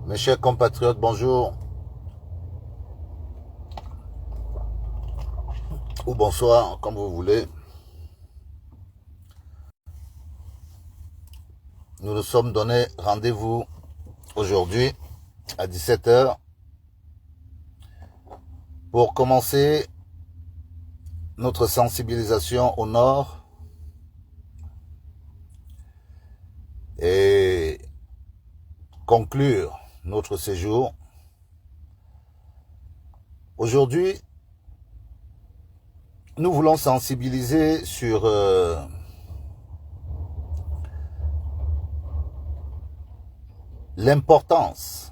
Mes chers compatriotes, bonjour ou bonsoir, comme vous voulez. Nous nous sommes donné rendez-vous aujourd'hui à 17 h pour commencer notre sensibilisation au Nord et conclure notre séjour. Aujourd'hui, nous voulons sensibiliser sur l'importance,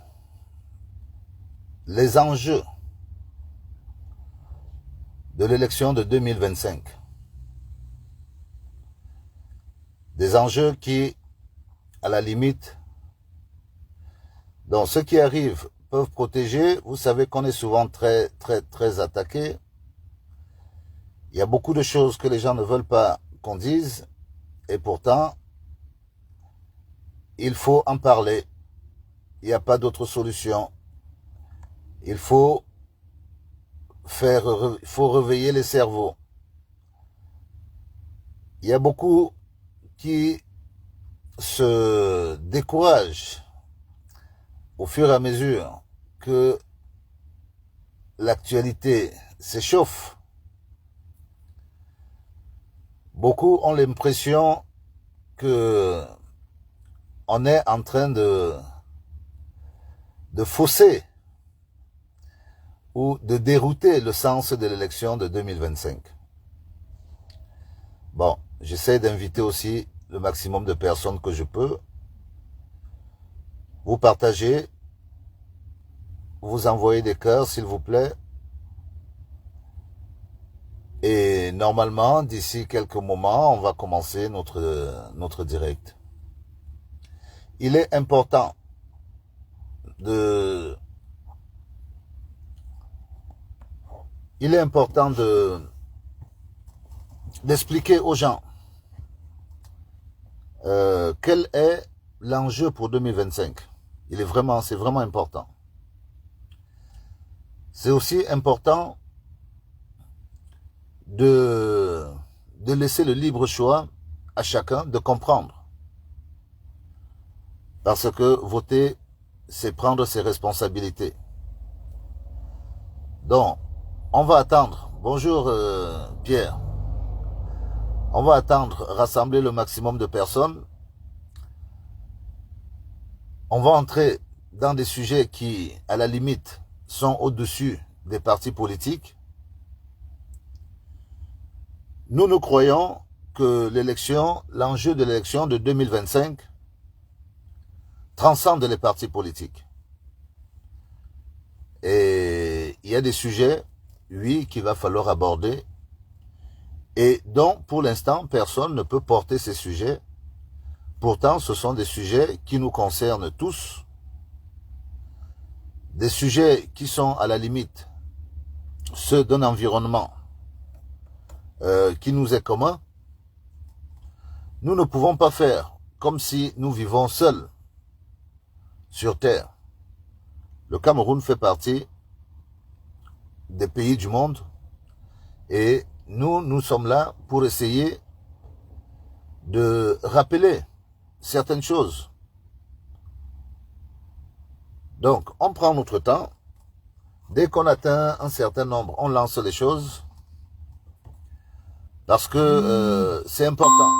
les enjeux de l'élection de 2025. Des enjeux qui, à la limite, donc ceux qui arrivent peuvent protéger. Vous savez qu'on est souvent très attaqué. Il y a beaucoup de choses que les gens ne veulent pas qu'on dise, et pourtant, il faut en parler. Il n'y a pas d'autre solution. Il faut réveiller les cerveaux. Il y a beaucoup qui se découragent au fur et à mesure que l'actualité s'échauffe. Beaucoup ont l'impression que on est en train de fausser ou de dérouter le sens de l'élection de 2025. Bon, j'essaie d'inviter aussi le maximum de personnes que je peux. Vous partagez, vous envoyez des cœurs s'il vous plaît. Et normalement, d'ici quelques moments, on va commencer notre direct. Il est important d'expliquer aux gens quel est l'enjeu pour 2025. C'est vraiment important. C'est aussi important de laisser le libre choix à chacun de comprendre. Parce que voter, c'est prendre ses responsabilités. Donc, on va attendre. Bonjour Pierre. On va attendre, rassembler le maximum de personnes. On va entrer dans des sujets qui, à la limite, sont au-dessus des partis politiques. Nous croyons que l'enjeu de l'élection de 2025 transcende les partis politiques. Et il y a des sujets, oui, qu'il va falloir aborder. Et donc, pour l'instant, personne ne peut porter ces sujets. Pourtant, ce sont des sujets qui nous concernent tous. Des sujets qui sont, à la limite, ceux d'un environnement qui nous est commun. Nous ne pouvons pas faire comme si nous vivons seuls sur Terre. Le Cameroun fait partie des pays du monde et nous sommes là pour essayer de rappeler certaines choses. Donc, on prend notre temps. Dès qu'on atteint un certain nombre, on lance les choses parce que c'est important.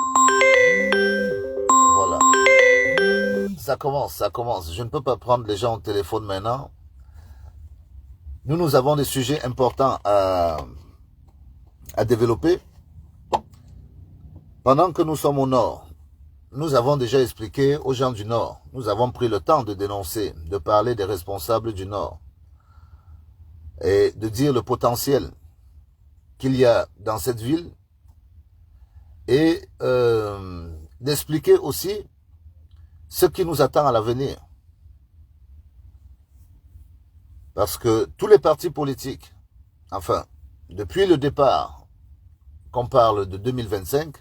Voilà. Ça commence. Je ne peux pas prendre les gens au téléphone maintenant. Nous avons des sujets importants à développer. Pendant que nous sommes au Nord, nous avons déjà expliqué aux gens du Nord. Nous avons pris le temps de dénoncer, de parler des responsables du Nord et de dire le potentiel qu'il y a dans cette ville et d'expliquer aussi ce qui nous attend à l'avenir. Parce que tous les partis politiques, enfin, depuis le départ qu'on parle de 2025,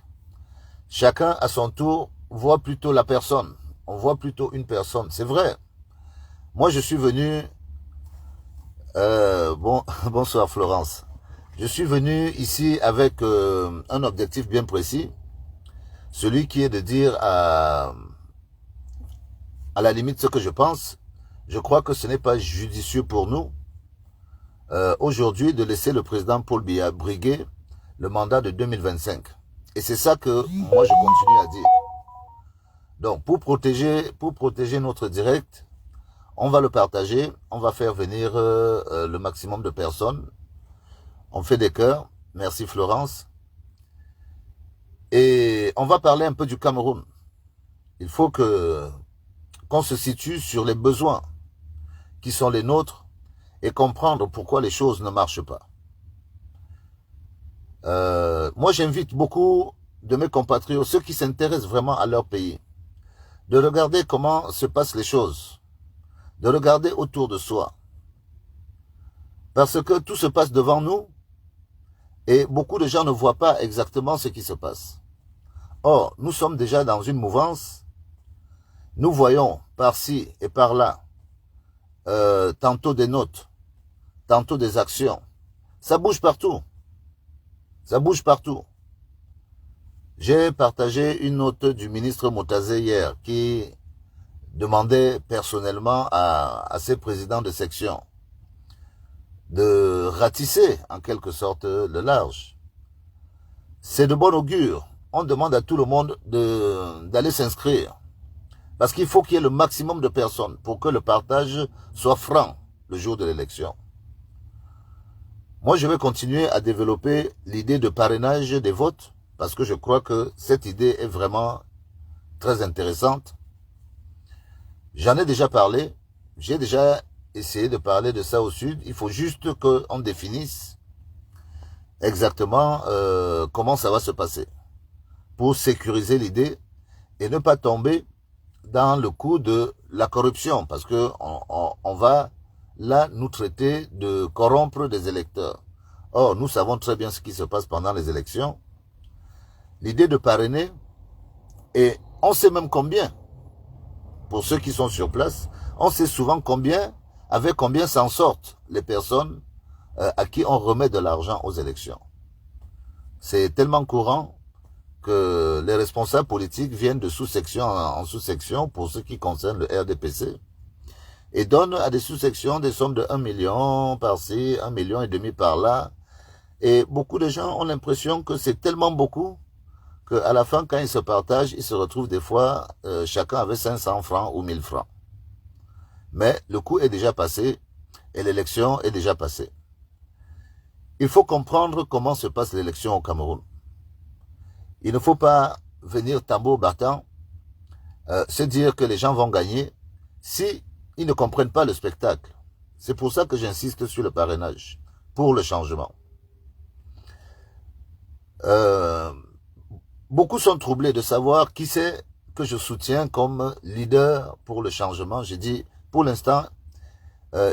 chacun à son tour voit plutôt la personne. On voit plutôt une personne. C'est vrai. Moi, je suis venu... bonsoir Florence. Je suis venu ici avec un objectif bien précis, celui qui est de dire à la limite ce que je pense. Je crois que ce n'est pas judicieux pour nous aujourd'hui de laisser le président Paul Biya briguer le mandat de 2025. Et c'est ça que moi je continue à dire. Donc pour protéger notre direct, on va le partager, on va faire venir le maximum de personnes. On fait des cœurs. Merci Florence. Et on va parler un peu du Cameroun. Il faut qu'on se situe sur les besoins qui sont les nôtres et comprendre pourquoi les choses ne marchent pas. Moi, j'invite beaucoup de mes compatriotes, ceux qui s'intéressent vraiment à leur pays, de regarder comment se passent les choses, de regarder autour de soi. Parce que tout se passe devant nous et beaucoup de gens ne voient pas exactement ce qui se passe. Or, nous sommes déjà dans une mouvance. Nous voyons par-ci et par-là tantôt des notes, tantôt des actions. Ça bouge partout. Ça bouge partout. J'ai partagé une note du ministre Moutazé hier qui demandait personnellement à ses présidents de section de ratisser en quelque sorte le large. C'est de bon augure. On demande à tout le monde d'aller s'inscrire. Parce qu'il faut qu'il y ait le maximum de personnes pour que le partage soit franc le jour de l'élection. Moi, je vais continuer à développer l'idée de parrainage des votes parce que je crois que cette idée est vraiment très intéressante. J'en ai déjà parlé. J'ai déjà essayé de parler de ça au Sud. Il faut juste qu'on définisse exactement comment ça va se passer pour sécuriser l'idée et ne pas tomber dans le coup de la corruption, parce que on va là nous traiter de corrompre des électeurs. Or, nous savons très bien ce qui se passe pendant les élections. L'idée de parrainer, et on sait même combien, pour ceux qui sont sur place, on sait souvent combien, avec combien s'en sortent les personnes à qui on remet de l'argent aux élections. C'est tellement courant que les responsables politiques viennent de sous-section en sous-section pour ce qui concerne le RDPC et donnent à des sous-sections des sommes de 1 million par-ci, 1,5 million par-là. Et beaucoup de gens ont l'impression que c'est tellement beaucoup qu'à la fin, quand ils se partagent, ils se retrouvent des fois, chacun avec 500 francs ou 1000 francs. Mais le coup est déjà passé et l'élection est déjà passée. Il faut comprendre comment se passe l'élection au Cameroun. Il ne faut pas venir tambour battant, se dire que les gens vont gagner si ils ne comprennent pas le spectacle. C'est pour ça que j'insiste sur le parrainage, pour le changement. Beaucoup sont troublés de savoir qui c'est que je soutiens comme leader pour le changement. J'ai dit, pour l'instant,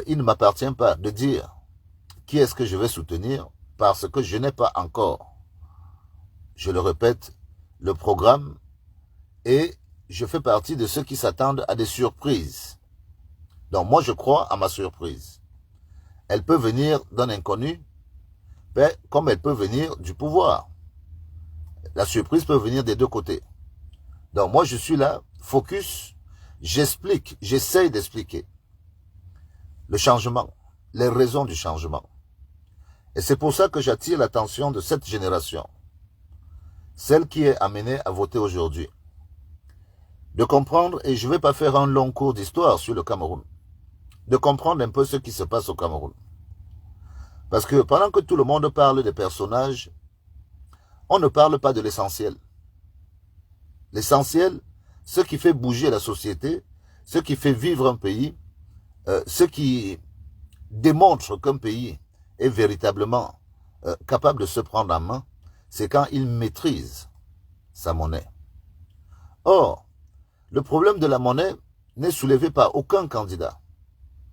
il ne m'appartient pas de dire qui est-ce que je vais soutenir parce que je n'ai pas encore, je le répète, le programme, et je fais partie de ceux qui s'attendent à des surprises. Donc moi je crois à ma surprise. Elle peut venir d'un inconnu, mais comme elle peut venir du pouvoir. La surprise peut venir des deux côtés. Donc moi je suis là, focus, j'explique, j'essaye d'expliquer le changement, les raisons du changement. Et c'est pour ça que j'attire l'attention de cette génération, celle qui est amenée à voter aujourd'hui, de comprendre, et je ne vais pas faire un long cours d'histoire sur le Cameroun, de comprendre un peu ce qui se passe au Cameroun. Parce que pendant que tout le monde parle des personnages, on ne parle pas de l'essentiel. L'essentiel, ce qui fait bouger la société, ce qui fait vivre un pays, ce qui démontre qu'un pays est véritablement capable de se prendre en main, c'est quand il maîtrise sa monnaie. Or, le problème de la monnaie n'est soulevé par aucun candidat.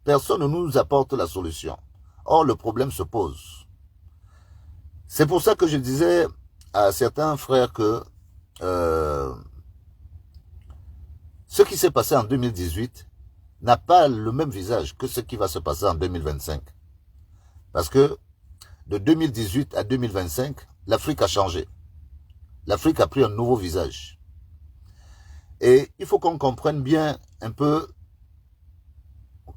Personne ne nous apporte la solution. Or, le problème se pose. C'est pour ça que je disais à certains frères que ce qui s'est passé en 2018 n'a pas le même visage que ce qui va se passer en 2025. Parce que de 2018 à 2025, l'Afrique a changé. L'Afrique a pris un nouveau visage. Et il faut qu'on comprenne bien un peu,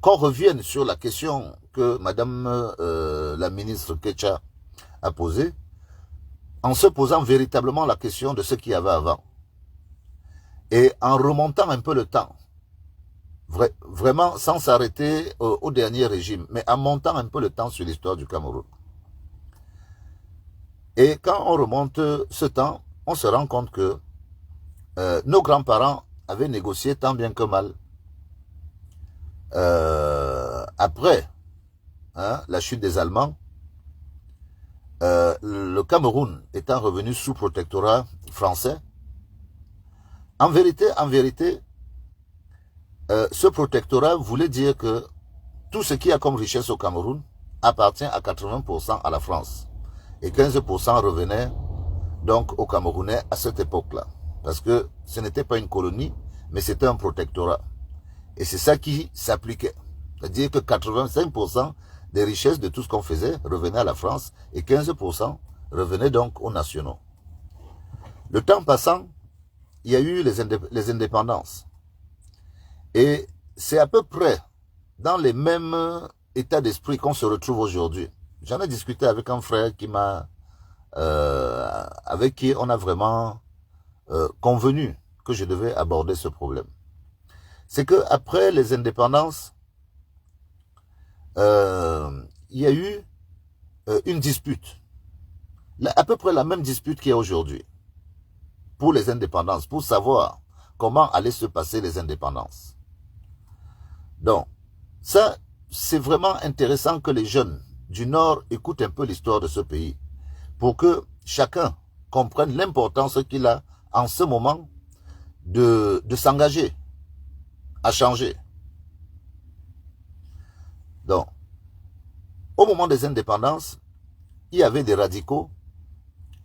qu'on revienne sur la question que Madame la ministre Kecha a posée, en se posant véritablement la question de ce qu'il y avait avant. Et en remontant un peu le temps, vraiment sans s'arrêter au dernier régime, mais en montant un peu le temps sur l'histoire du Cameroun. Et quand on remonte ce temps, on se rend compte que nos grands-parents avaient négocié tant bien que mal. Après la chute des Allemands, le Cameroun étant revenu sous protectorat français, en vérité, ce protectorat voulait dire que tout ce qu'il y a comme richesse au Cameroun appartient à 80% à la France. Et 15% revenait donc aux Camerounais à cette époque-là. Parce que ce n'était pas une colonie, mais c'était un protectorat. Et c'est ça qui s'appliquait. C'est-à-dire que 85% des richesses de tout ce qu'on faisait revenaient à la France et 15% revenaient donc aux nationaux. Le temps passant, il y a eu les indépendances. Et c'est à peu près dans les mêmes états d'esprit qu'on se retrouve aujourd'hui. J'en ai discuté avec un frère qui m'a, avec qui on a vraiment convenu que je devais aborder ce problème. C'est que après les indépendances, il y a eu une dispute, à peu près la même dispute qu'il y a aujourd'hui, pour les indépendances, pour savoir comment allaient se passer les indépendances. Donc, ça, c'est vraiment intéressant que les jeunes du Nord écoutent un peu l'histoire de ce pays, pour que chacun comprenne l'importance qu'il a en ce moment de s'engager à changer. Donc, au moment des indépendances, il y avait des radicaux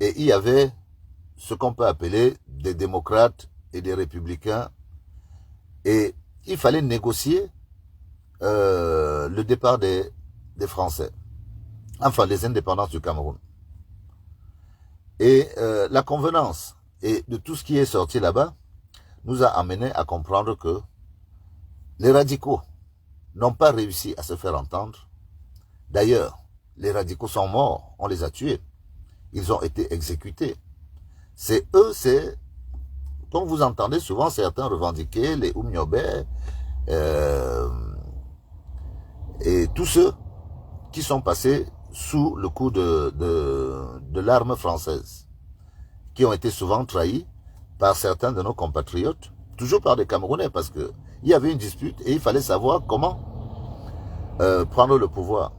et il y avait ce qu'on peut appeler des démocrates et des républicains. Et il fallait négocier le départ des Français, enfin les indépendances du Cameroun. Et la convenance et de tout ce qui est sorti là-bas nous a amené à comprendre que les radicaux n'ont pas réussi à se faire entendre. D'ailleurs, les radicaux sont morts, on les a tués. Ils ont été exécutés. C'est eux, c'est, comme vous entendez souvent certains revendiquer, les Oumniobé, et tous ceux qui sont passés sous le coup de l'arme française, qui ont été souvent trahis par certains de nos compatriotes, toujours par des Camerounais, parce que il y avait une dispute et il fallait savoir comment prendre le pouvoir.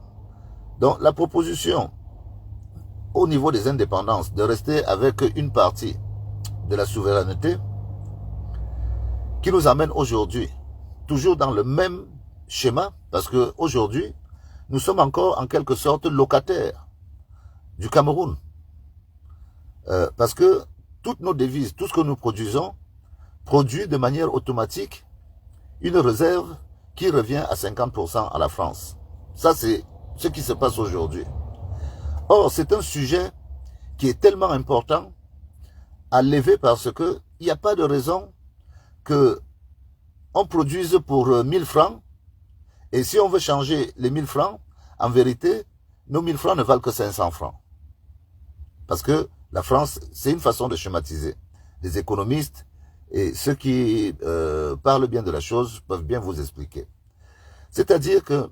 Donc la proposition au niveau des indépendances de rester avec une partie de la souveraineté qui nous amène aujourd'hui toujours dans le même schéma, parce que aujourd'hui nous sommes encore en quelque sorte locataires du Cameroun, parce que toutes nos devises, tout ce que nous produisons produit de manière automatique une réserve qui revient à 50% à la France. Ça, c'est ce qui se passe aujourd'hui. Or, c'est un sujet qui est tellement important à lever parce que il n'y a pas de raison que on produise pour 1000 francs et si on veut changer les 1000 francs, en vérité, nos 1000 francs ne valent que 500 francs. Parce que la France, c'est une façon de schématiser. Les économistes et ceux qui parlent bien de la chose peuvent bien vous expliquer. C'est-à-dire que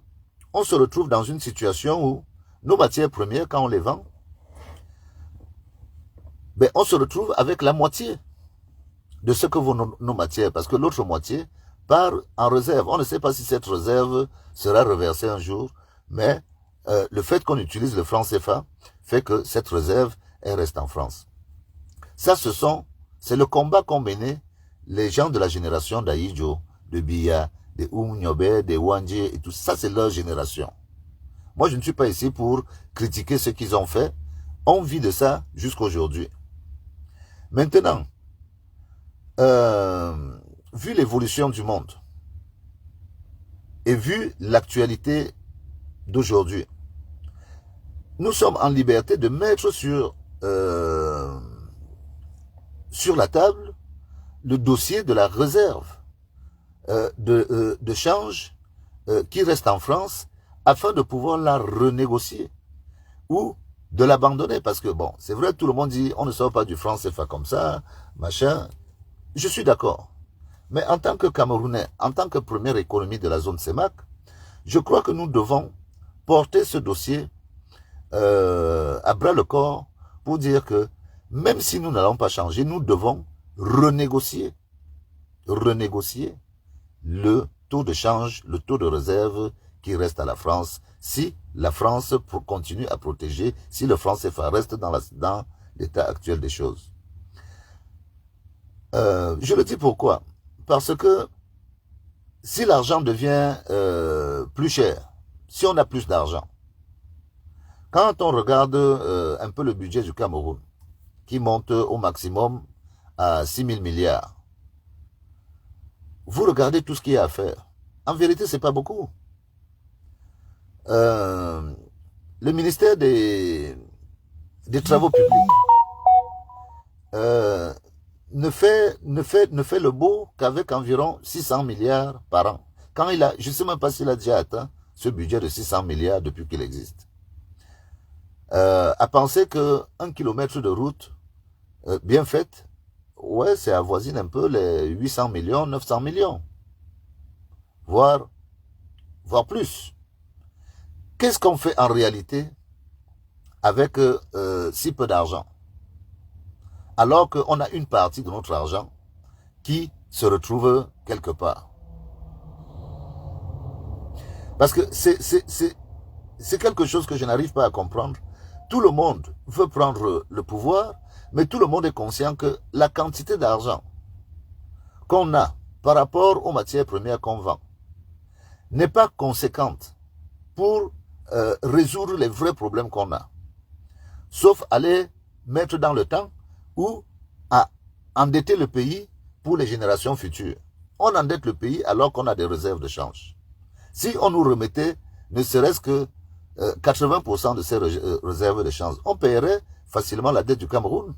on se retrouve dans une situation où nos matières premières, quand on les vend, ben on se retrouve avec la moitié de ce que vaut nos matières, parce que l'autre moitié part en réserve. On ne sait pas si cette réserve sera reversée un jour, mais le fait qu'on utilise le franc CFA fait que cette réserve, elle reste en France. Ça, c'est le combat qu'ont mené les gens de la génération d'Aïdjo, de Biya, des Oumniobé, des Wandji et tout ça, c'est leur génération. Moi, je ne suis pas ici pour critiquer ce qu'ils ont fait. On vit de ça jusqu'à aujourd'hui. Maintenant, vu l'évolution du monde, et vu l'actualité d'aujourd'hui, nous sommes en liberté de mettre sur la table le dossier de la réserve de change qui reste en France afin de pouvoir la renégocier ou de l'abandonner. Parce que bon, c'est vrai, tout le monde dit on ne sort pas du franc CFA comme ça, machin. Je suis d'accord. Mais en tant que Camerounais, en tant que première économie de la zone CEMAC, je crois que nous devons porter ce dossier à bras le corps pour dire que même si nous n'allons pas changer, nous devons renégocier le taux de change, le taux de réserve qui reste à la France, si la France continue à protéger, si le franc CFA reste dans l'état actuel des choses. Je le dis pourquoi? Parce que si l'argent devient plus cher, si on a plus d'argent, quand on regarde un peu le budget du Cameroun, qui monte au maximum à 6 000 milliards, vous regardez tout ce qu'il y a à faire. En vérité, c'est pas beaucoup. Le ministère des Travaux publics ne fait le beau qu'avec environ 600 milliards par an. Quand je ne sais même pas s'il a déjà atteint ce budget de 600 milliards depuis qu'il existe. À penser qu'un kilomètre de route bien faite, ouais, c'est avoisine un peu les 800 millions, 900 millions, voire plus. Qu'est-ce qu'on fait en réalité avec si peu d'argent? Alors qu'on a une partie de notre argent qui se retrouve quelque part. Parce que c'est quelque chose que je n'arrive pas à comprendre. Tout le monde veut prendre le pouvoir, mais tout le monde est conscient que la quantité d'argent qu'on a par rapport aux matières premières qu'on vend n'est pas conséquente pour résoudre les vrais problèmes qu'on a. Sauf aller mettre dans le temps ou à endetter le pays pour les générations futures. On endette le pays alors qu'on a des réserves de change. Si on nous remettait ne serait-ce que 80% de ces réserves de change, on paierait facilement la dette du Cameroun.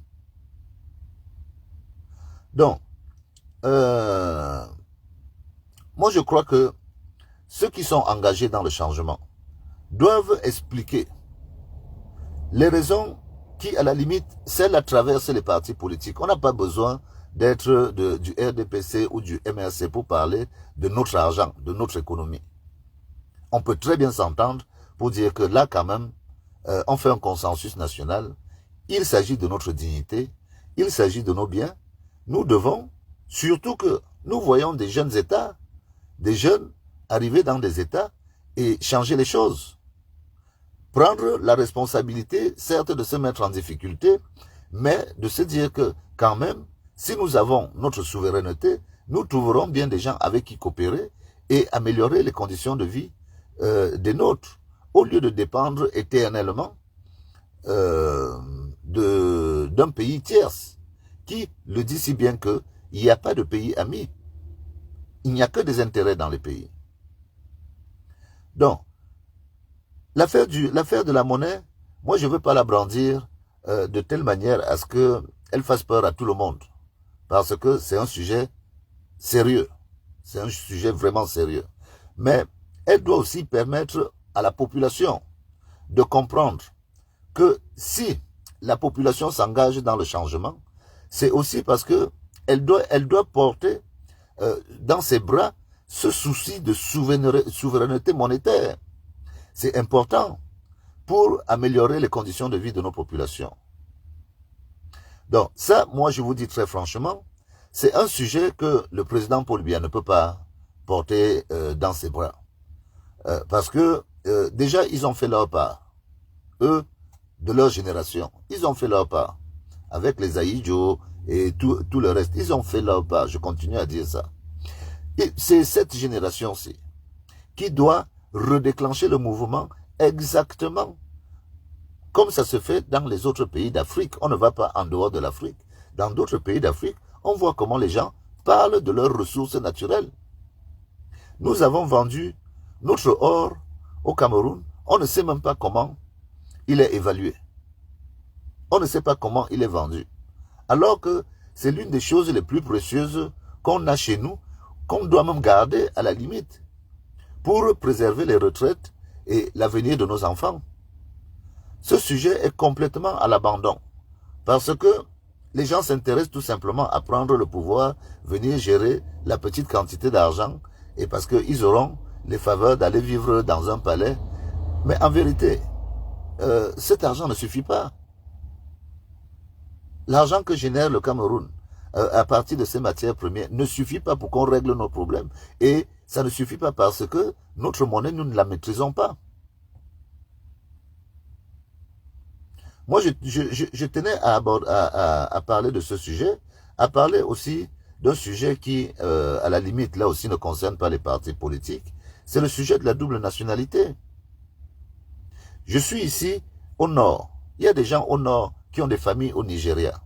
Donc, moi je crois que ceux qui sont engagés dans le changement doivent expliquer les raisons qui, à la limite, celles à travers les partis politiques. On n'a pas besoin d'être du RDPC ou du MRC pour parler de notre argent, de notre économie. On peut très bien s'entendre pour dire que là, quand même, on fait un consensus national. Il s'agit de notre dignité, il s'agit de nos biens. Nous devons, surtout que nous voyons des jeunes États, des jeunes arriver dans des États et changer les choses. Prendre la responsabilité, certes, de se mettre en difficulté, mais de se dire que, quand même, si nous avons notre souveraineté, nous trouverons bien des gens avec qui coopérer et améliorer les conditions de vie des nôtres, au lieu de dépendre éternellement d'un pays tierce, qui le dit si bien qu'il n'y a pas de pays ami. Il n'y a que des intérêts dans les pays. Donc, l'affaire de la monnaie, moi je ne veux pas la brandir de telle manière à ce qu'elle fasse peur à tout le monde. Parce que c'est un sujet sérieux. C'est un sujet vraiment sérieux. Mais elle doit aussi permettre à la population de comprendre que si la population s'engage dans le changement, c'est aussi parce que elle doit porter dans ses bras ce souci de souveraineté monétaire. C'est important pour améliorer les conditions de vie de nos populations. Donc ça, moi je vous dis très franchement, c'est un sujet que le président Paul Biya ne peut pas porter dans ses bras. Parce que déjà, ils ont fait leur part. Eux, de leur génération, ils ont fait leur part. Avec les Aïdjo et tout le reste, ils ont fait leur part. Je continue à dire ça. Et c'est cette génération-ci qui doit redéclencher le mouvement exactement comme ça se fait dans les autres pays d'Afrique. On ne va pas en dehors de l'Afrique. Dans d'autres pays d'Afrique, on voit comment les gens parlent de leurs ressources naturelles. Nous avons vendu Notre or au Cameroun, on ne sait même pas comment il est évalué. On ne sait pas comment il est vendu. Alors que c'est l'une des choses les plus précieuses qu'on a chez nous, qu'on doit même garder à la limite, pour préserver les retraites et l'avenir de nos enfants. Ce sujet est complètement à l'abandon, parce que les gens s'intéressent tout simplement à prendre le pouvoir, venir gérer la petite quantité d'argent, et parce qu'ils auront les faveurs d'aller vivre dans un palais. Mais en vérité, cet argent ne suffit pas. L'argent que génère le Cameroun à partir de ces matières premières ne suffit pas pour qu'on règle nos problèmes. Et ça ne suffit pas parce que notre monnaie, nous ne la maîtrisons pas. Moi, je tenais à parler de ce sujet, à parler aussi d'un sujet qui, à la limite, là aussi, ne concerne pas les partis politiques. C'est le sujet de la double nationalité. Je suis ici au nord. Il y a des gens au nord qui ont des familles au Nigeria,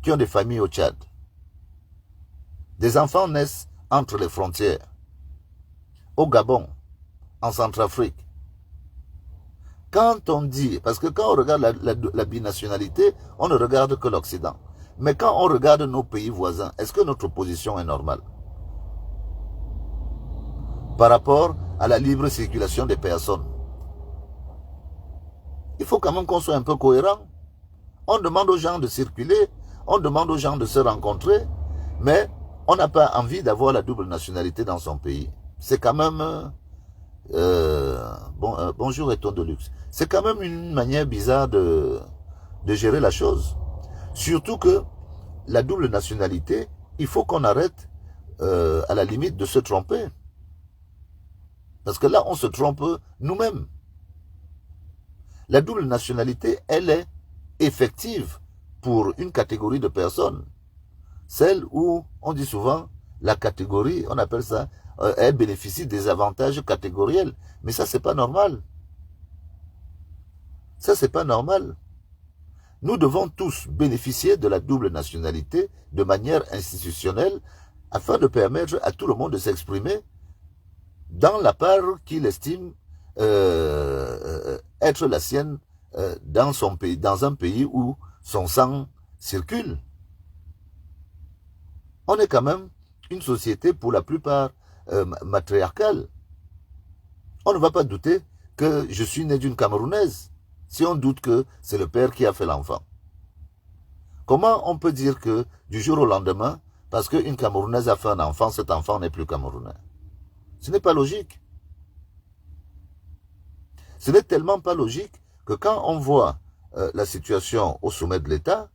qui ont des familles au Tchad. Des enfants naissent entre les frontières, au Gabon, en Centrafrique. Quand on dit, parce que quand on regarde la binationalité, on ne regarde que l'Occident. Mais quand on regarde nos pays voisins, est-ce que notre position est normale par rapport à la libre circulation des personnes? Il faut quand même qu'on soit un peu cohérent. On demande aux gens de circuler, on demande aux gens de se rencontrer, mais on n'a pas envie d'avoir la double nationalité dans son pays. C'est quand même... bonjour Eton de Luxe. C'est quand même une manière bizarre de gérer la chose. Surtout que la double nationalité, il faut qu'on arrête à la limite de se tromper. Parce que là, on se trompe nous-mêmes. La double nationalité, elle est effective pour une catégorie de personnes. Celle où, on dit souvent, la catégorie, on appelle ça, elle bénéficie des avantages catégoriels. Mais ça, c'est pas normal. Ça, c'est pas normal. Nous devons tous bénéficier de la double nationalité de manière institutionnelle afin de permettre à tout le monde de s'exprimer dans la part qu'il estime être la sienne dans son pays, dans un pays où son sang circule. On est quand même une société pour la plupart matriarcale. On ne va pas douter que je suis né d'une Camerounaise si on doute que c'est le père qui a fait l'enfant. Comment on peut dire que du jour au lendemain, parce qu'une Camerounaise a fait un enfant, cet enfant n'est plus Camerounais? Ce n'est pas logique. Ce n'est tellement pas logique que quand on voit la situation au sommet de l'État,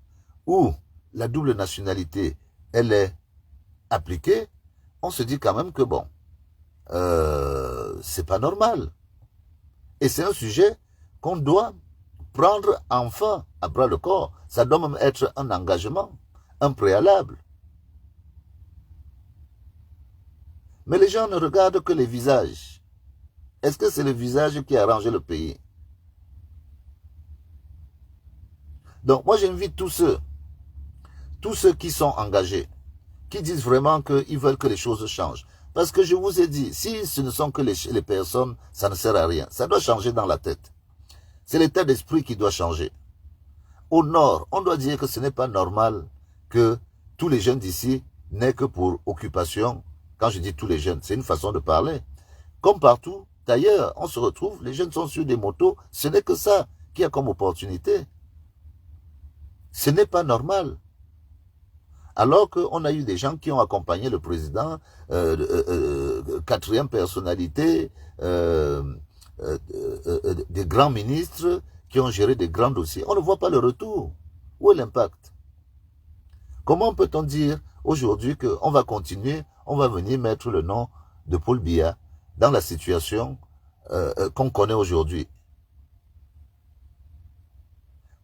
où la double nationalité, elle est appliquée, on se dit quand même que bon, c'est pas normal. Et c'est un sujet qu'on doit prendre enfin à bras le corps. Ça doit même être un engagement, un préalable. Mais les gens ne regardent que les visages. Est-ce que c'est le visage qui a arrangé le pays? Donc moi j'invite tous ceux qui sont engagés, qui disent vraiment qu'ils veulent que les choses changent. Parce que je vous ai dit, si ce ne sont que les personnes, ça ne sert à rien. Ça doit changer dans la tête. C'est l'état d'esprit qui doit changer. Au nord, on doit dire que ce n'est pas normal que tous les jeunes d'ici n'aient que pour occupation. Quand je dis tous les jeunes, c'est une façon de parler. Comme partout, d'ailleurs, on se retrouve, les jeunes sont sur des motos, ce n'est que ça qu'il y a comme opportunité. Ce n'est pas normal. Alors qu'on a eu des gens qui ont accompagné le président, quatrième personnalité, des grands ministres qui ont géré des grands dossiers. On ne voit pas le retour. Où est l'impact? Comment peut-on dire aujourd'hui qu'on va continuer, on va venir mettre le nom de Paul Biya dans la situation qu'on connaît aujourd'hui?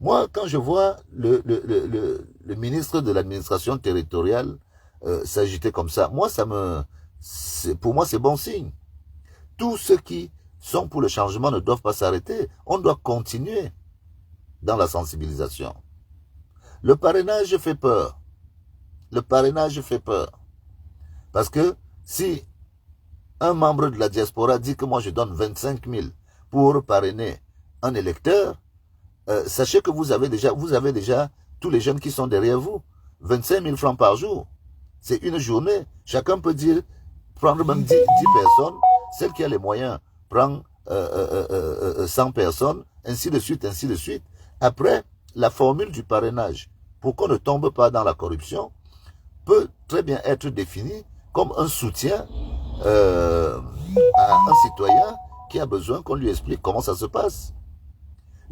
Moi, quand je vois le ministre de l'administration territoriale s'agiter comme ça, moi, pour moi, c'est bon signe. Tous ceux qui sont pour le changement ne doivent pas s'arrêter. On doit continuer dans la sensibilisation. Le parrainage fait peur. Le parrainage fait peur. Parce que si un membre de la diaspora dit que moi je donne 25 000 pour parrainer un électeur, sachez que vous avez déjà tous les jeunes qui sont derrière vous. 25 000 francs par jour. C'est une journée. Chacun peut dire, prendre même 10 personnes. Celle qui a les moyens prend 100 personnes, ainsi de suite, ainsi de suite. Après, la formule du parrainage, pour qu'on ne tombe pas dans la corruption, peut très bien être définie comme un soutien à un citoyen qui a besoin qu'on lui explique comment ça se passe.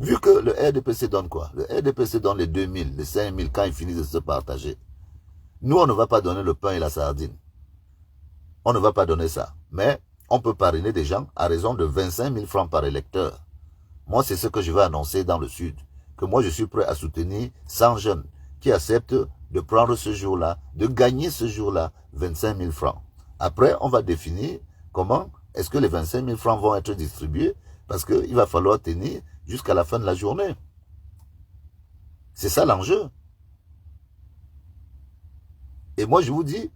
Vu que le RDPC donne quoi? Le RDPC donne les 2000, les 5000 quand ils finissent de se partager. Nous, on ne va pas donner le pain et la sardine. On ne va pas donner ça. Mais on peut parrainer des gens à raison de 25 000 francs par électeur. Moi, c'est ce que je vais annoncer dans le Sud. Que moi, je suis prêt à soutenir 100 jeunes qui acceptent de prendre ce jour-là, de gagner ce jour-là 25 000 francs. Après, on va définir comment est-ce que les 25 000 francs vont être distribués parce qu'il va falloir tenir jusqu'à la fin de la journée. C'est ça l'enjeu. Et moi, je vous dis,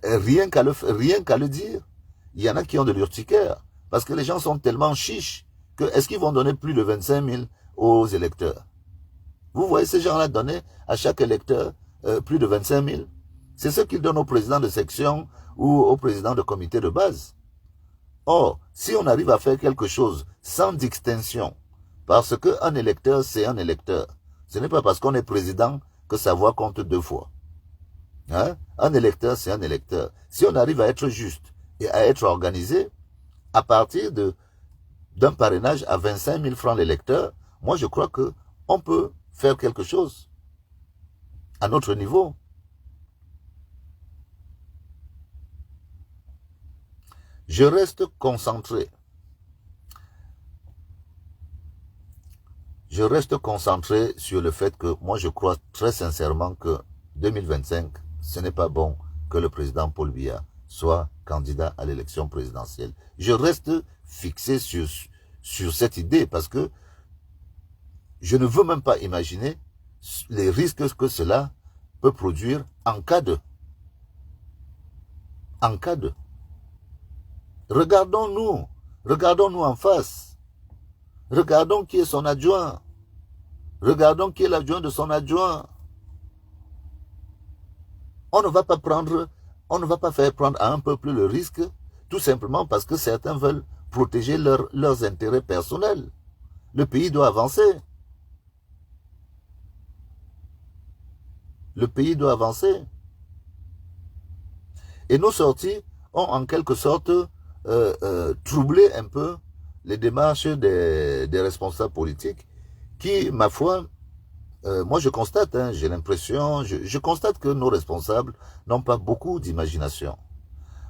rien qu'à le dire, il y en a qui ont de l'urticaire. Parce que les gens sont tellement chiches que est-ce qu'ils vont donner plus de 25 000 aux électeurs? Vous voyez ces gens-là donner à chaque électeur plus de 25 000. C'est ce qu'ils donnent au président de section ou au président de comité de base. Or, si on arrive à faire quelque chose sans distinction, parce qu'un électeur, c'est un électeur. Ce n'est pas parce qu'on est président que sa voix compte 2 fois. Hein? Un électeur, c'est un électeur. Si on arrive à être juste et à être organisé, à partir d'un parrainage à 25 000 francs l'électeur, moi je crois qu'on peut faire quelque chose à notre niveau. Je reste concentré. Je reste concentré sur le fait que moi je crois très sincèrement que 2025, ce n'est pas bon que le président Paul Biya soit candidat à l'élection présidentielle. Je reste fixé sur cette idée parce que je ne veux même pas imaginer les risques que cela peut produire en cas de. Regardons-nous en face. Regardons qui est son adjoint. Regardons qui est l'adjoint de son adjoint. On ne va pas faire prendre à un peuple le risque, tout simplement parce que certains veulent protéger leurs intérêts personnels. Le pays doit avancer. Le pays doit avancer. Et nos sorties ont en quelque sorte troublé un peu les démarches des responsables politiques qui, ma foi, moi je constate, hein, j'ai l'impression, je constate que nos responsables n'ont pas beaucoup d'imagination.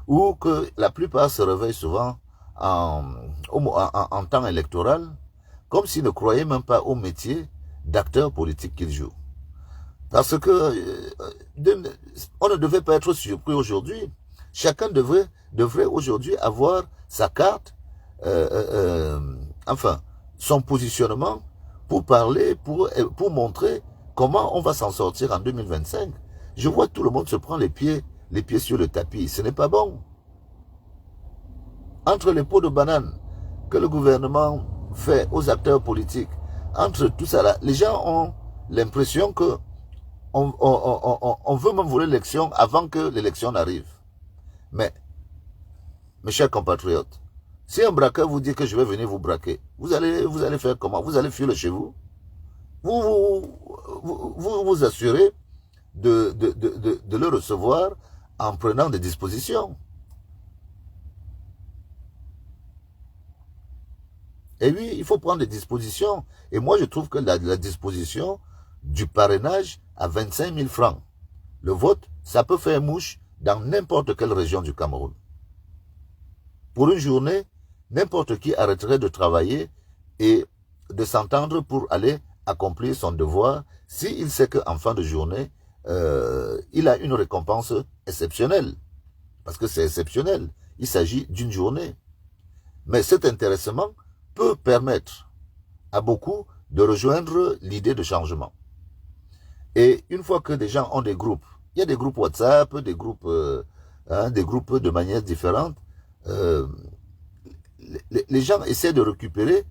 Ou que la plupart se réveillent souvent en temps électoral, comme s'ils ne croyaient même pas au métier d'acteur politique qu'ils jouent. Parce que on ne devait pas être surpris aujourd'hui. Chacun devrait aujourd'hui avoir sa carte, enfin, son positionnement pour parler, pour montrer comment on va s'en sortir en 2025. Je vois tout le monde se prend les pieds sur le tapis. Ce n'est pas bon. Entre les pots de banane que le gouvernement fait aux acteurs politiques, entre tout ça là, les gens ont l'impression que on veut même voler l'élection avant que l'élection n'arrive. Mais, mes chers compatriotes, si un braqueur vous dit que je vais venir vous braquer, vous allez faire comment? Vous allez fuir chez vous? Vous assurez de le recevoir en prenant des dispositions. Et oui, il faut prendre des dispositions. Et moi, je trouve que la disposition du parrainage à 25 000 francs, le vote, ça peut faire mouche dans n'importe quelle région du Cameroun. Pour une journée, n'importe qui arrêterait de travailler et de s'entendre pour aller accomplir son devoir s'il sait qu'en fin de journée, il a une récompense exceptionnelle. Parce que c'est exceptionnel. Il s'agit d'une journée. Mais cet intéressement peut permettre à beaucoup de rejoindre l'idée de changement. Et une fois que des gens ont des groupes, il y a des groupes WhatsApp, des groupes hein, des groupes de manière différente. Euh, les gens essaient de récupérer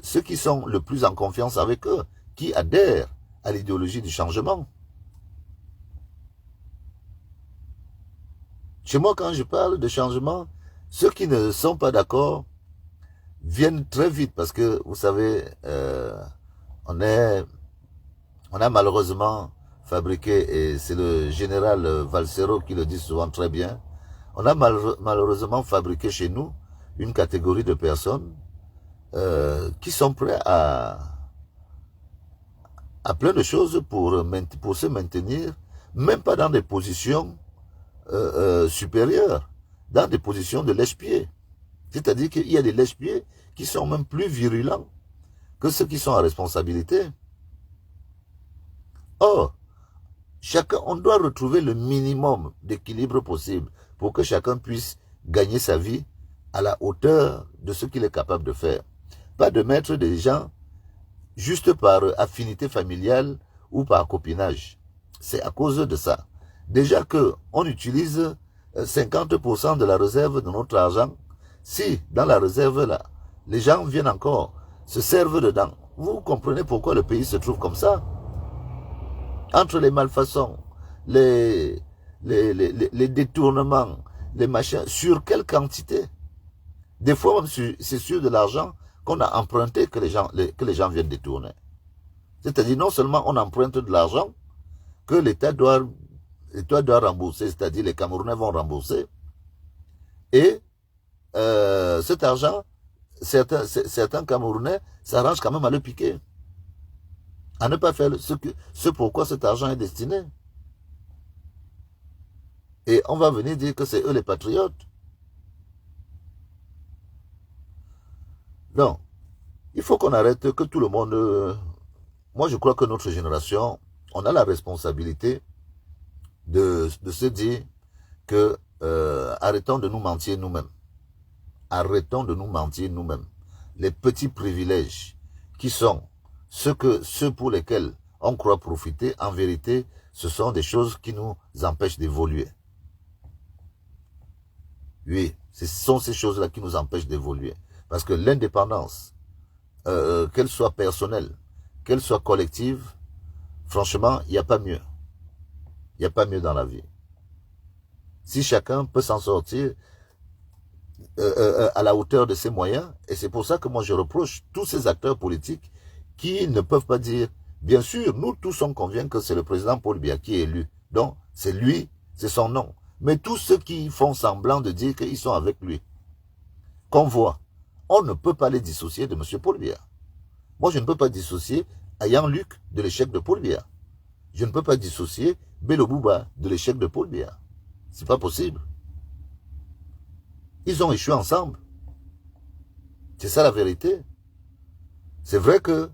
ceux qui sont le plus en confiance avec eux, qui adhèrent à l'idéologie du changement. Chez moi, quand je parle de changement, ceux qui ne sont pas d'accord viennent très vite parce que, vous savez, on a malheureusement fabriqué, et c'est le général Valsero qui le dit souvent très bien, on a malheureusement fabriqué chez nous une catégorie de personnes qui sont prêts à plein de choses pour se maintenir, même pas dans des positions supérieures, dans des positions de lèche-pied. C'est-à-dire qu'il y a des lèche-pieds qui sont même plus virulents que ceux qui sont en responsabilité. Or, on doit retrouver le minimum d'équilibre possible pour que chacun puisse gagner sa vie à la hauteur de ce qu'il est capable de faire. Pas de mettre des gens juste par affinité familiale ou par copinage. C'est à cause de ça. Déjà qu'on utilise 50% de la réserve de notre argent, si dans la réserve là, les gens viennent encore se servent dedans, vous comprenez pourquoi le pays se trouve comme ça? Entre les malfaçons, les détournements, les machins, sur quelle quantité? Des fois, c'est sur de l'argent qu'on a emprunté que les gens viennent détourner. C'est-à-dire, non seulement on emprunte de l'argent que l'État doit rembourser, c'est-à-dire les Camerounais vont rembourser, et cet argent, certains Camerounais s'arrangent quand même à le piquer, à ne pas faire ce pourquoi cet argent est destiné. Et on va venir dire que c'est eux les patriotes. Non, il faut qu'on arrête, que tout le monde... moi, je crois que notre génération, on a la responsabilité de se dire que arrêtons de nous mentir nous-mêmes. Arrêtons de nous mentir nous-mêmes. Les petits privilèges qui sont ceux pour lesquels on croit profiter, en vérité, ce sont des choses qui nous empêchent d'évoluer. Oui, ce sont ces choses-là qui nous empêchent d'évoluer. Parce que l'indépendance, qu'elle soit personnelle, qu'elle soit collective, franchement, il n'y a pas mieux. Il n'y a pas mieux dans la vie. Si chacun peut s'en sortir à la hauteur de ses moyens, et c'est pour ça que moi je reproche tous ces acteurs politiques qui ne peuvent pas dire, bien sûr, nous tous sommes convaincus que c'est le président Paul Biya qui est élu. Donc, c'est lui, c'est son nom. Mais tous ceux qui font semblant de dire qu'ils sont avec lui, qu'on voit, on ne peut pas les dissocier de M. Paul Biya. Moi, je ne peux pas dissocier Ayan Luc de l'échec de Paul Biya. Je ne peux pas dissocier Bello Bouba de l'échec de Paul Biya. C'est pas possible. Ils ont échoué ensemble. C'est ça la vérité. C'est vrai que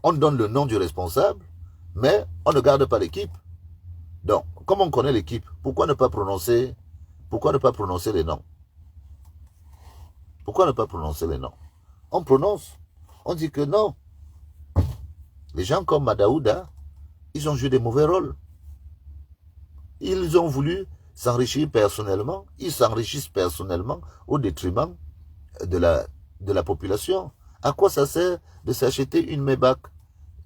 on donne le nom du responsable, mais on ne garde pas l'équipe. Donc, comme on connaît l'équipe, pourquoi ne pas prononcer les noms? Pourquoi ne pas prononcer les noms? On prononce. On dit que non. Les gens comme Madaouda, ils ont joué des mauvais rôles. Ils ont voulu s'enrichir personnellement. Ils s'enrichissent personnellement au détriment de la population. À quoi ça sert de s'acheter une Maybach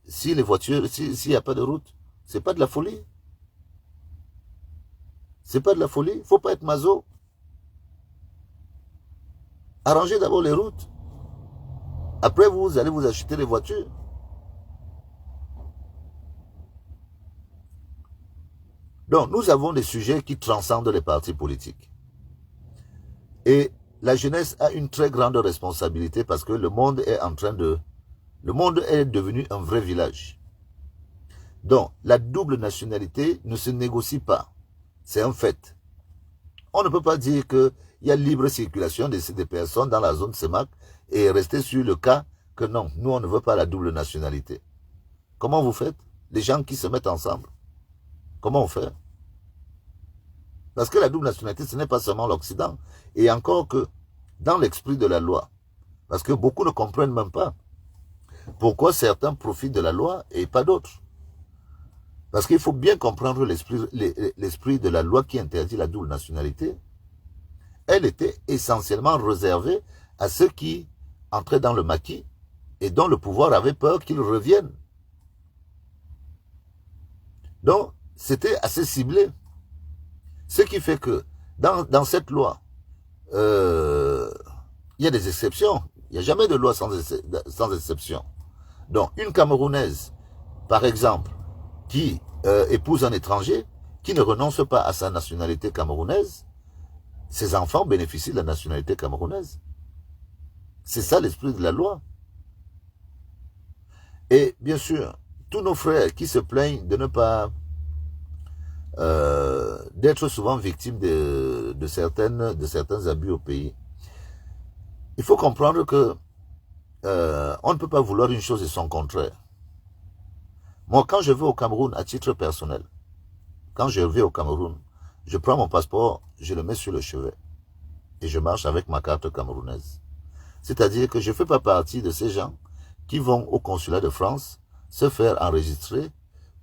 si les voitures, s'il n'y a pas de route? C'est pas de la folie. C'est pas de la folie. Il ne faut pas être maso. Arrangez d'abord les routes. Après, vous allez vous acheter les voitures. Donc, nous avons des sujets qui transcendent les partis politiques. Et la jeunesse a une très grande responsabilité parce que le monde est devenu un vrai village. Donc, la double nationalité ne se négocie pas. C'est un fait. On ne peut pas dire qu'il y a libre circulation des personnes dans la zone CEMAC et rester sur le cas que non, nous on ne veut pas la double nationalité. Comment vous faites? Les gens qui se mettent ensemble. Comment on fait? Parce que la double nationalité, ce n'est pas seulement l'Occident. Et encore que dans l'esprit de la loi, parce que beaucoup ne comprennent même pas pourquoi certains profitent de la loi et pas d'autres. Parce qu'il faut bien comprendre l'esprit de la loi qui interdit la double nationalité. elle était essentiellement réservée à ceux qui entraient dans le maquis et dont le pouvoir avait peur qu'ils reviennent. Donc, c'était assez ciblé. Ce qui fait que dans cette loi, il y a des exceptions. Il n'y a jamais de loi sans exception. Donc, une Camerounaise, par exemple, qui épouse un étranger, qui ne renonce pas à sa nationalité camerounaise, ses enfants bénéficient de la nationalité camerounaise. C'est ça l'esprit de la loi. Et bien sûr, tous nos frères qui se plaignent de ne pas d'être souvent victimes de certains abus au pays. Il faut comprendre que on ne peut pas vouloir une chose et son contraire. Moi, quand je vais au Cameroun, à titre personnel, quand je vais au Cameroun, je prends mon passeport, je le mets sur le chevet et je marche avec ma carte camerounaise. C'est-à-dire que je ne fais pas partie de ces gens qui vont au consulat de France se faire enregistrer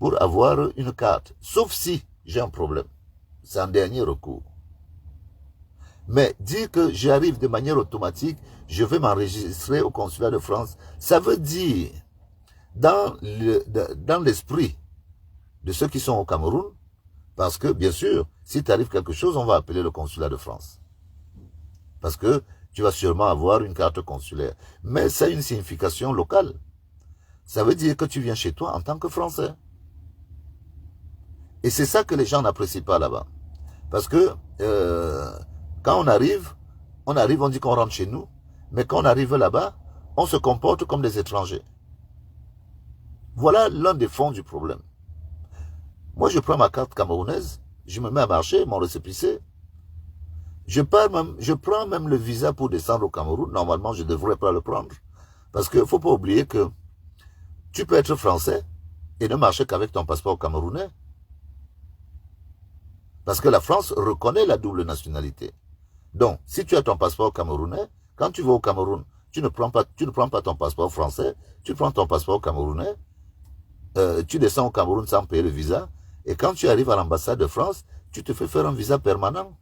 pour avoir une carte, sauf si j'ai un problème. C'est un dernier recours. Mais dire que j'arrive de manière automatique, je vais m'enregistrer au consulat de France, ça veut dire, dans l'esprit de ceux qui sont au Cameroun, parce que, bien sûr, si t'arrive quelque chose, on va appeler le consulat de France. Parce que tu vas sûrement avoir une carte consulaire. Mais ça a une signification locale. Ça veut dire que tu viens chez toi en tant que Français. Et c'est ça que les gens n'apprécient pas là-bas. Parce que quand on arrive, on dit qu'on rentre chez nous. Mais quand on arrive là-bas, on se comporte comme des étrangers. Voilà l'un des fonds du problème. Moi, je prends ma carte camerounaise, je me mets à marcher, mon récépissé. Je prends même le visa pour descendre au Cameroun. Normalement, je ne devrais pas le prendre. Parce qu'il ne faut pas oublier que tu peux être français et ne marcher qu'avec ton passeport camerounais. Parce que la France reconnaît la double nationalité. Donc, si tu as ton passeport camerounais, quand tu vas au Cameroun, tu ne prends pas ton passeport français, tu prends ton passeport camerounais, tu descends au Cameroun sans payer le visa, et quand tu arrives à l'ambassade de France, tu te fais faire un visa permanent.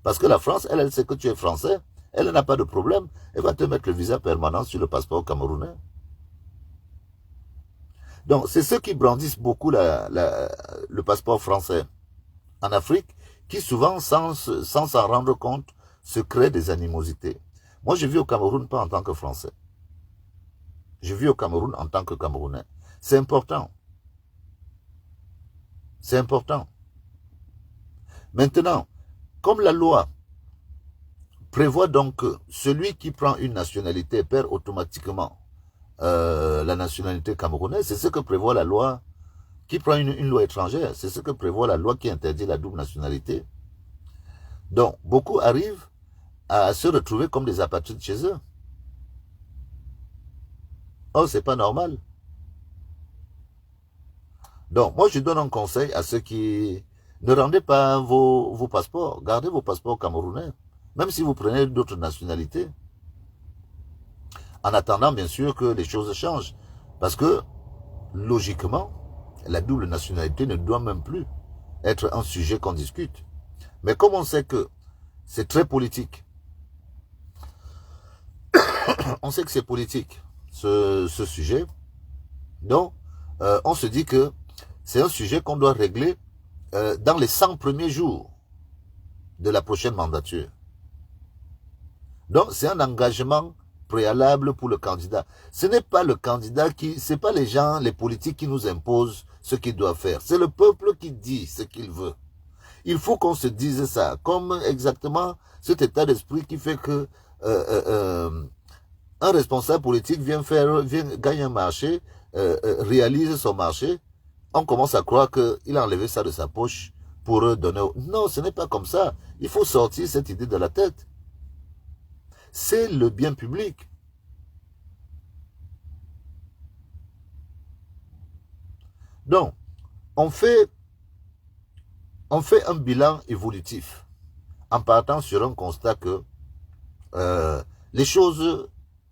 Parce que la France, elle sait que tu es français, elle n'a pas de problème, elle va te mettre le visa permanent sur le passeport camerounais. Donc, c'est ceux qui brandissent beaucoup le passeport français en Afrique, qui souvent, sans s'en rendre compte, se créent des animosités. Moi, je vis au Cameroun pas en tant que Français. Je vis au Cameroun en tant que Camerounais. C'est important. C'est important. Maintenant, comme la loi prévoit donc que celui qui prend une nationalité perd automatiquement la nationalité camerounaise, c'est ce que prévoit la loi qui prend une loi étrangère, c'est ce que prévoit la loi qui interdit la double nationalité. Donc, beaucoup arrivent à se retrouver comme des apatrides chez eux. Oh, c'est pas normal. Donc, moi, je donne un conseil à ceux qui ne rendez pas vos passeports. Gardez vos passeports camerounais, même si vous prenez d'autres nationalités. En attendant, bien sûr, que les choses changent. Parce que, logiquement, la double nationalité ne doit même plus être un sujet qu'on discute. Mais comme on sait que c'est très politique, on sait que c'est politique, ce sujet, donc on se dit que c'est un sujet qu'on doit régler dans les 100 premiers jours de la prochaine mandature. Donc c'est un engagement préalable pour le candidat. Ce n'est pas le candidat c'est pas les gens, les politiques qui nous imposent ce qu'il doit faire. C'est le peuple qui dit ce qu'il veut. Il faut qu'on se dise ça, comme exactement cet état d'esprit qui fait que un responsable politique vient gagner un marché, réalise son marché, on commence à croire qu'il a enlevé ça de sa poche pour donner... Non, ce n'est pas comme ça. Il faut sortir cette idée de la tête. C'est le bien public. Donc, on fait un bilan évolutif en partant sur un constat que les choses,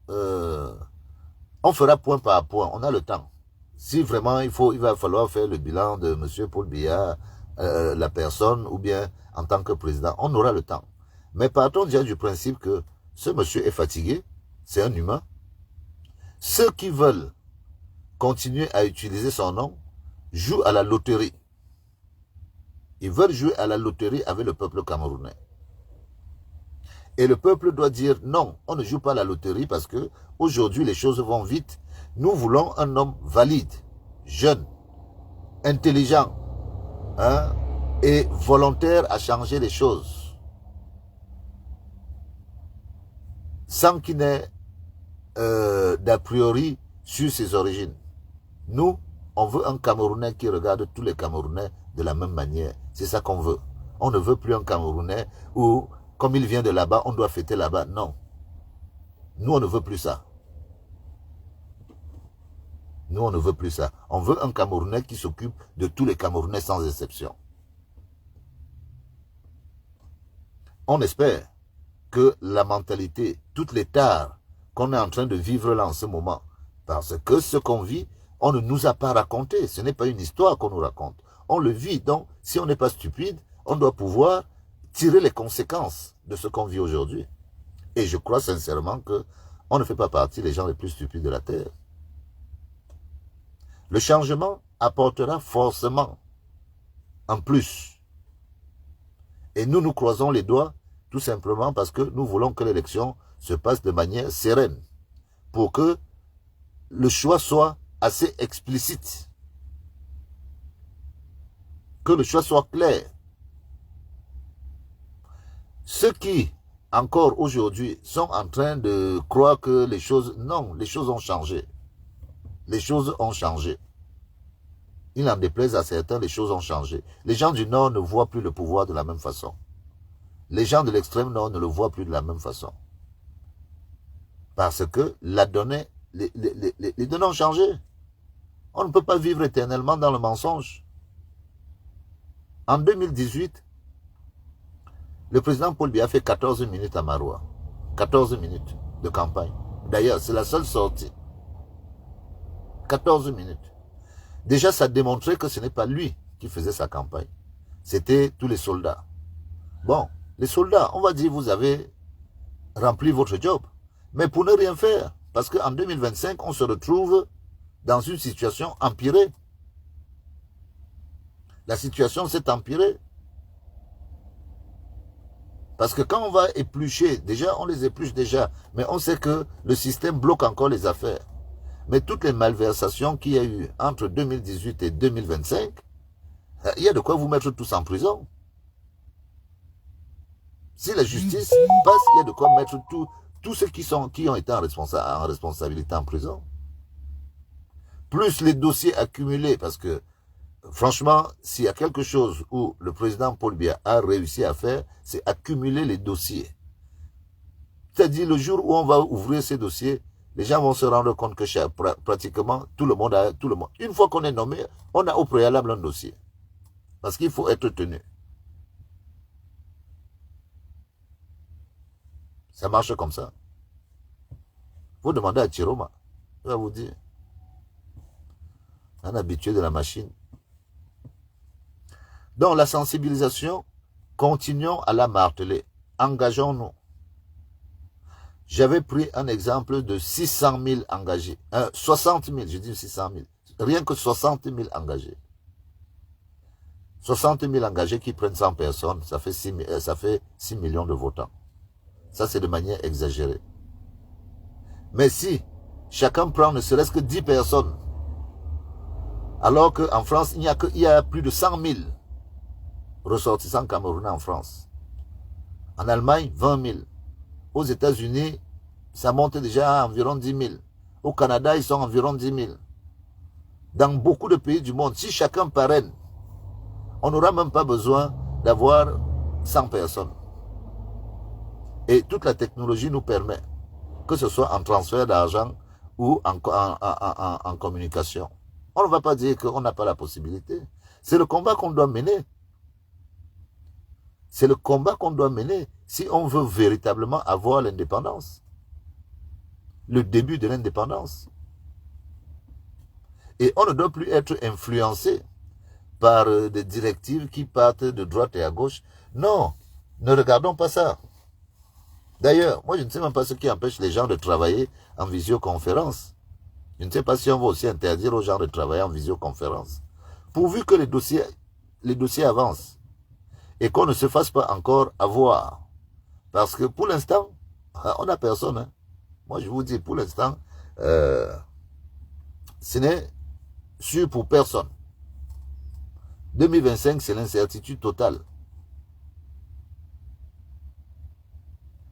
on fera point par point, on a le temps. Si vraiment il va falloir faire le bilan de M. Paul Biya, la personne, ou bien en tant que président, on aura le temps. Mais partons déjà du principe que ce monsieur est fatigué, c'est un humain. Ceux qui veulent continuer à utiliser son nom jouent à la loterie. Ils veulent jouer à la loterie avec le peuple camerounais. Et le peuple doit dire non, on ne joue pas à la loterie parce que aujourd'hui les choses vont vite. Nous voulons un homme valide, jeune, intelligent, hein, et volontaire à changer les choses. Sans qu'il n'ait d'a priori sur ses origines. Nous, on veut un Camerounais qui regarde tous les Camerounais de la même manière. C'est ça qu'on veut. On ne veut plus un Camerounais où, comme il vient de là-bas, on doit fêter là-bas. Non. Nous, on ne veut plus ça. Nous, on ne veut plus ça. On veut un Camerounais qui s'occupe de tous les Camerounais sans exception. On espère que la mentalité, toutes les tares qu'on est en train de vivre là en ce moment, parce que ce qu'on vit, on ne nous a pas raconté. Ce n'est pas une histoire qu'on nous raconte. On le vit. Donc, si on n'est pas stupide, on doit pouvoir tirer les conséquences de ce qu'on vit aujourd'hui. Et je crois sincèrement qu'on ne fait pas partie des gens les plus stupides de la Terre. Le changement apportera forcément un plus. Et nous nous croisons les doigts tout simplement parce que nous voulons que l'élection se passe de manière sereine. Pour que le choix soit assez explicite. Que le choix soit clair. Ceux qui, encore aujourd'hui, sont en train de croire que les choses... Non, les choses ont changé. Les choses ont changé. Il en déplaise à certains, les choses ont changé. Les gens du Nord ne voient plus le pouvoir de la même façon. Les gens de l'extrême Nord ne le voient plus de la même façon. Parce que les données ont changé. On ne peut pas vivre éternellement dans le mensonge. En 2018, le président Paul Biya a fait 14 minutes à Maroua. 14 minutes de campagne. D'ailleurs, c'est la seule sortie. 14 minutes. Déjà, ça démontrait que ce n'est pas lui qui faisait sa campagne. C'était tous les soldats. Bon, les soldats, on va dire, vous avez rempli votre job. Mais pour ne rien faire, parce qu'en 2025, on se retrouve dans une situation empirée. La situation s'est empirée. Parce que quand on va éplucher, déjà, on les épluche déjà, mais on sait que le système bloque encore les affaires. Mais toutes les malversations qu'il y a eu entre 2018 et 2025, il y a de quoi vous mettre tous en prison. Si la justice passe, il y a de quoi mettre tous ceux qui ont été en responsabilité en prison. Plus les dossiers accumulés, parce que franchement, s'il y a quelque chose où le président Paul Biya a réussi à faire, c'est accumuler les dossiers. C'est-à-dire le jour où on va ouvrir ces dossiers, les gens vont se rendre compte que pratiquement tout le monde. Une fois qu'on est nommé, on a au préalable un dossier. Parce qu'il faut être tenu. Ça marche comme ça. Vous demandez à Chiroma, il va vous dire. Un habitué de la machine. Donc la sensibilisation, continuons à la marteler. Engageons-nous. J'avais pris un exemple de 600 000 engagés. 60 000, je dis 600 000. Rien que 60 000 engagés. 60 000 engagés qui prennent 100 personnes, ça fait 6 millions de votants. Ça, c'est de manière exagérée. Mais si chacun prend ne serait-ce que 10 personnes, alors qu'en France, il y a plus de 100 000 ressortissants camerounais en France. En Allemagne, 20 000. Aux États-Unis, ça monte déjà à environ 10 000. Au Canada, ils sont environ 10 000. Dans beaucoup de pays du monde, si chacun parraine, on n'aura même pas besoin d'avoir 100 personnes. Et toute la technologie nous permet, que ce soit en transfert d'argent ou en communication. On ne va pas dire qu'on n'a pas la possibilité. C'est le combat qu'on doit mener. C'est le combat qu'on doit mener si on veut véritablement avoir l'indépendance. Le début de l'indépendance. Et on ne doit plus être influencé par des directives qui partent de droite et à gauche. Non, ne regardons pas ça. D'ailleurs, moi je ne sais même pas ce qui empêche les gens de travailler en visioconférence. Je ne sais pas si on va aussi interdire aux gens de travailler en visioconférence. Pourvu que les dossiers avancent et qu'on ne se fasse pas encore avoir. Parce que pour l'instant, on n'a personne. Hein. Moi je vous dis, pour l'instant, ce n'est sûr pour personne. 2025, c'est l'incertitude totale.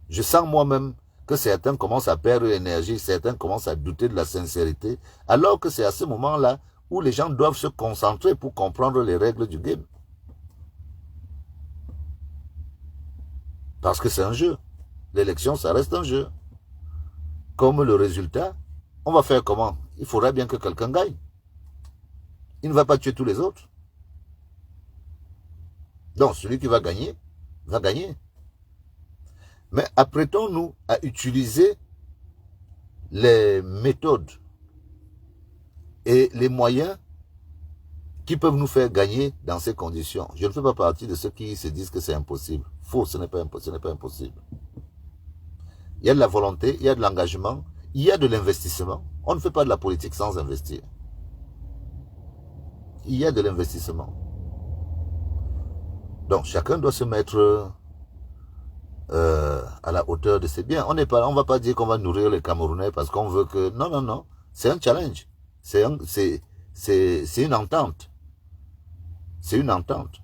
Je sens moi-même que certains commencent à perdre l'énergie, certains commencent à douter de la sincérité, alors que c'est à ce moment-là où les gens doivent se concentrer pour comprendre les règles du game. Parce que c'est un jeu. L'élection, ça reste un jeu. Comme le résultat, on va faire comment? Il faudra bien que quelqu'un gagne. Il ne va pas tuer tous les autres. Donc, celui qui va gagner. Mais apprêtons-nous à utiliser les méthodes et les moyens qui peuvent nous faire gagner dans ces conditions. Je ne fais pas partie de ceux qui se disent que c'est impossible. Faux, ce n'est pas impossible. Il y a de la volonté, il y a de l'engagement, il y a de l'investissement. On ne fait pas de la politique sans investir. Il y a de l'investissement. Donc chacun doit se mettre à la hauteur de ses biens. On ne va pas dire qu'on va nourrir les Camerounais parce qu'on veut que... Non, non, non. C'est un challenge. C'est une entente. C'est une entente.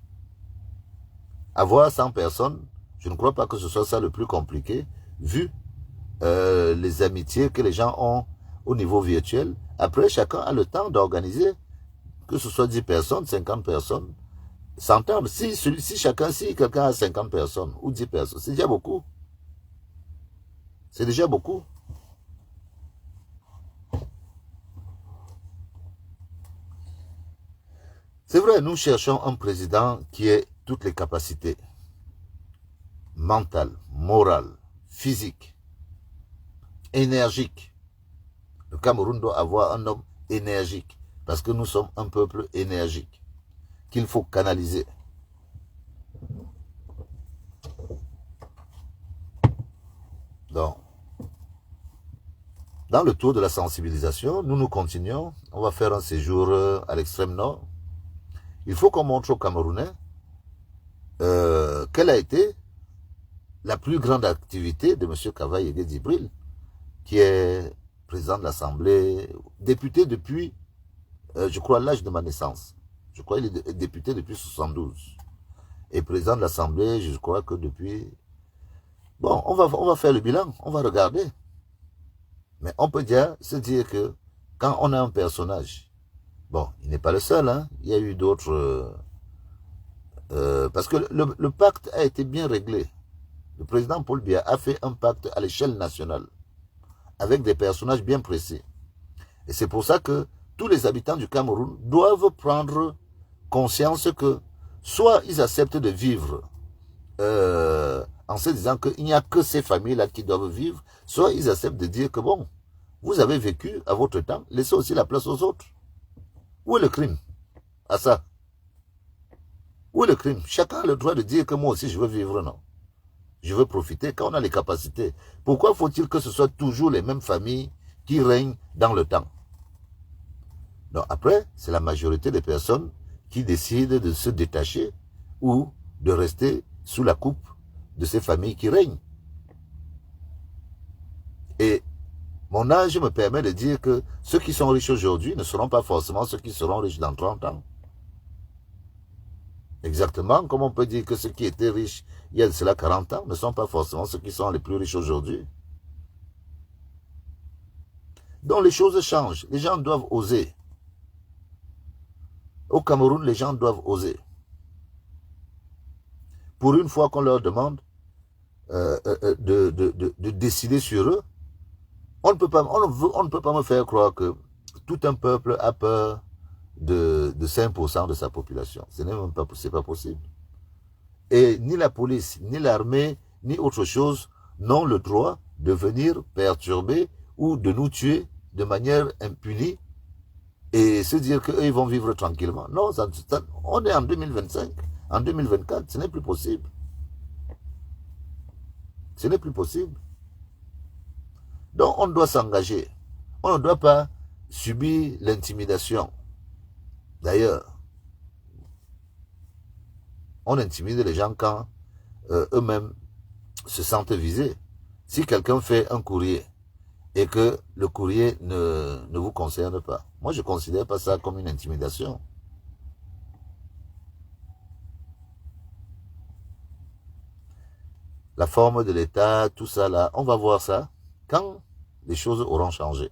Avoir 100 personnes, je ne crois pas que ce soit ça le plus compliqué, vu les amitiés que les gens ont au niveau virtuel. Après, chacun a le temps d'organiser, que ce soit 10 personnes, 50 personnes, s'entendre. Si quelqu'un a 50 personnes ou 10 personnes, c'est déjà beaucoup. C'est déjà beaucoup. C'est vrai, nous cherchons un président qui ait toutes les capacités mentales, morales, physiques, énergiques. Le Cameroun doit avoir un homme énergique parce que nous sommes un peuple énergique qu'il faut canaliser. Donc, dans le tour de la sensibilisation, nous continuons. On va faire un séjour à l'extrême nord. Il faut qu'on montre aux Camerounais quelle a été la plus grande activité de M. Kavaye Djibril, qui est président de l'Assemblée, député depuis, je crois, l'âge de ma naissance. Je crois qu'il est député depuis 72. Et président de l'Assemblée, je crois que depuis... Bon, on va faire le bilan, on va regarder. Mais on peut se dire que quand on a un personnage, bon, il n'est pas le seul, hein, il y a eu d'autres... parce que le pacte a été bien réglé. Le président Paul Biya a fait un pacte à l'échelle nationale, avec des personnages bien précis. Et c'est pour ça que tous les habitants du Cameroun doivent prendre conscience que soit ils acceptent de vivre en se disant qu'il n'y a que ces familles-là qui doivent vivre, soit ils acceptent de dire que bon, vous avez vécu à votre temps, laissez aussi la place aux autres. Où est le crime à ça? Où est le crime? Chacun a le droit de dire que moi aussi je veux vivre, non? Je veux profiter quand on a les capacités. Pourquoi faut-il que ce soit toujours les mêmes familles qui règnent dans le temps? Donc après, c'est la majorité des personnes qui décident de se détacher ou de rester sous la coupe de ces familles qui règnent. Et mon âge me permet de dire que ceux qui sont riches aujourd'hui ne seront pas forcément ceux qui seront riches dans 30 ans. Exactement comme on peut dire que ceux qui étaient riches il y a de cela 40 ans ne sont pas forcément ceux qui sont les plus riches aujourd'hui. Donc les choses changent, les gens doivent oser. Au Cameroun, les gens doivent oser. Pour une fois qu'on leur demande de décider sur eux, on ne peut pas me faire croire que tout un peuple a peur de 5% de sa population. Ce n'est même pas possible. Et ni la police, ni l'armée, ni autre chose n'ont le droit de venir perturber ou de nous tuer de manière impunie et se dire qu'eux, ils vont vivre tranquillement. Non, on est en 2025, en 2024, ce n'est plus possible. Ce n'est plus possible. Donc on doit s'engager. On ne doit pas subir l'intimidation. D'ailleurs, on intimide les gens quand eux-mêmes se sentent visés. Si quelqu'un fait un courrier et que le courrier ne vous concerne pas, moi je ne considère pas ça comme une intimidation. La forme de l'État, tout ça là, on va voir ça quand les choses auront changé.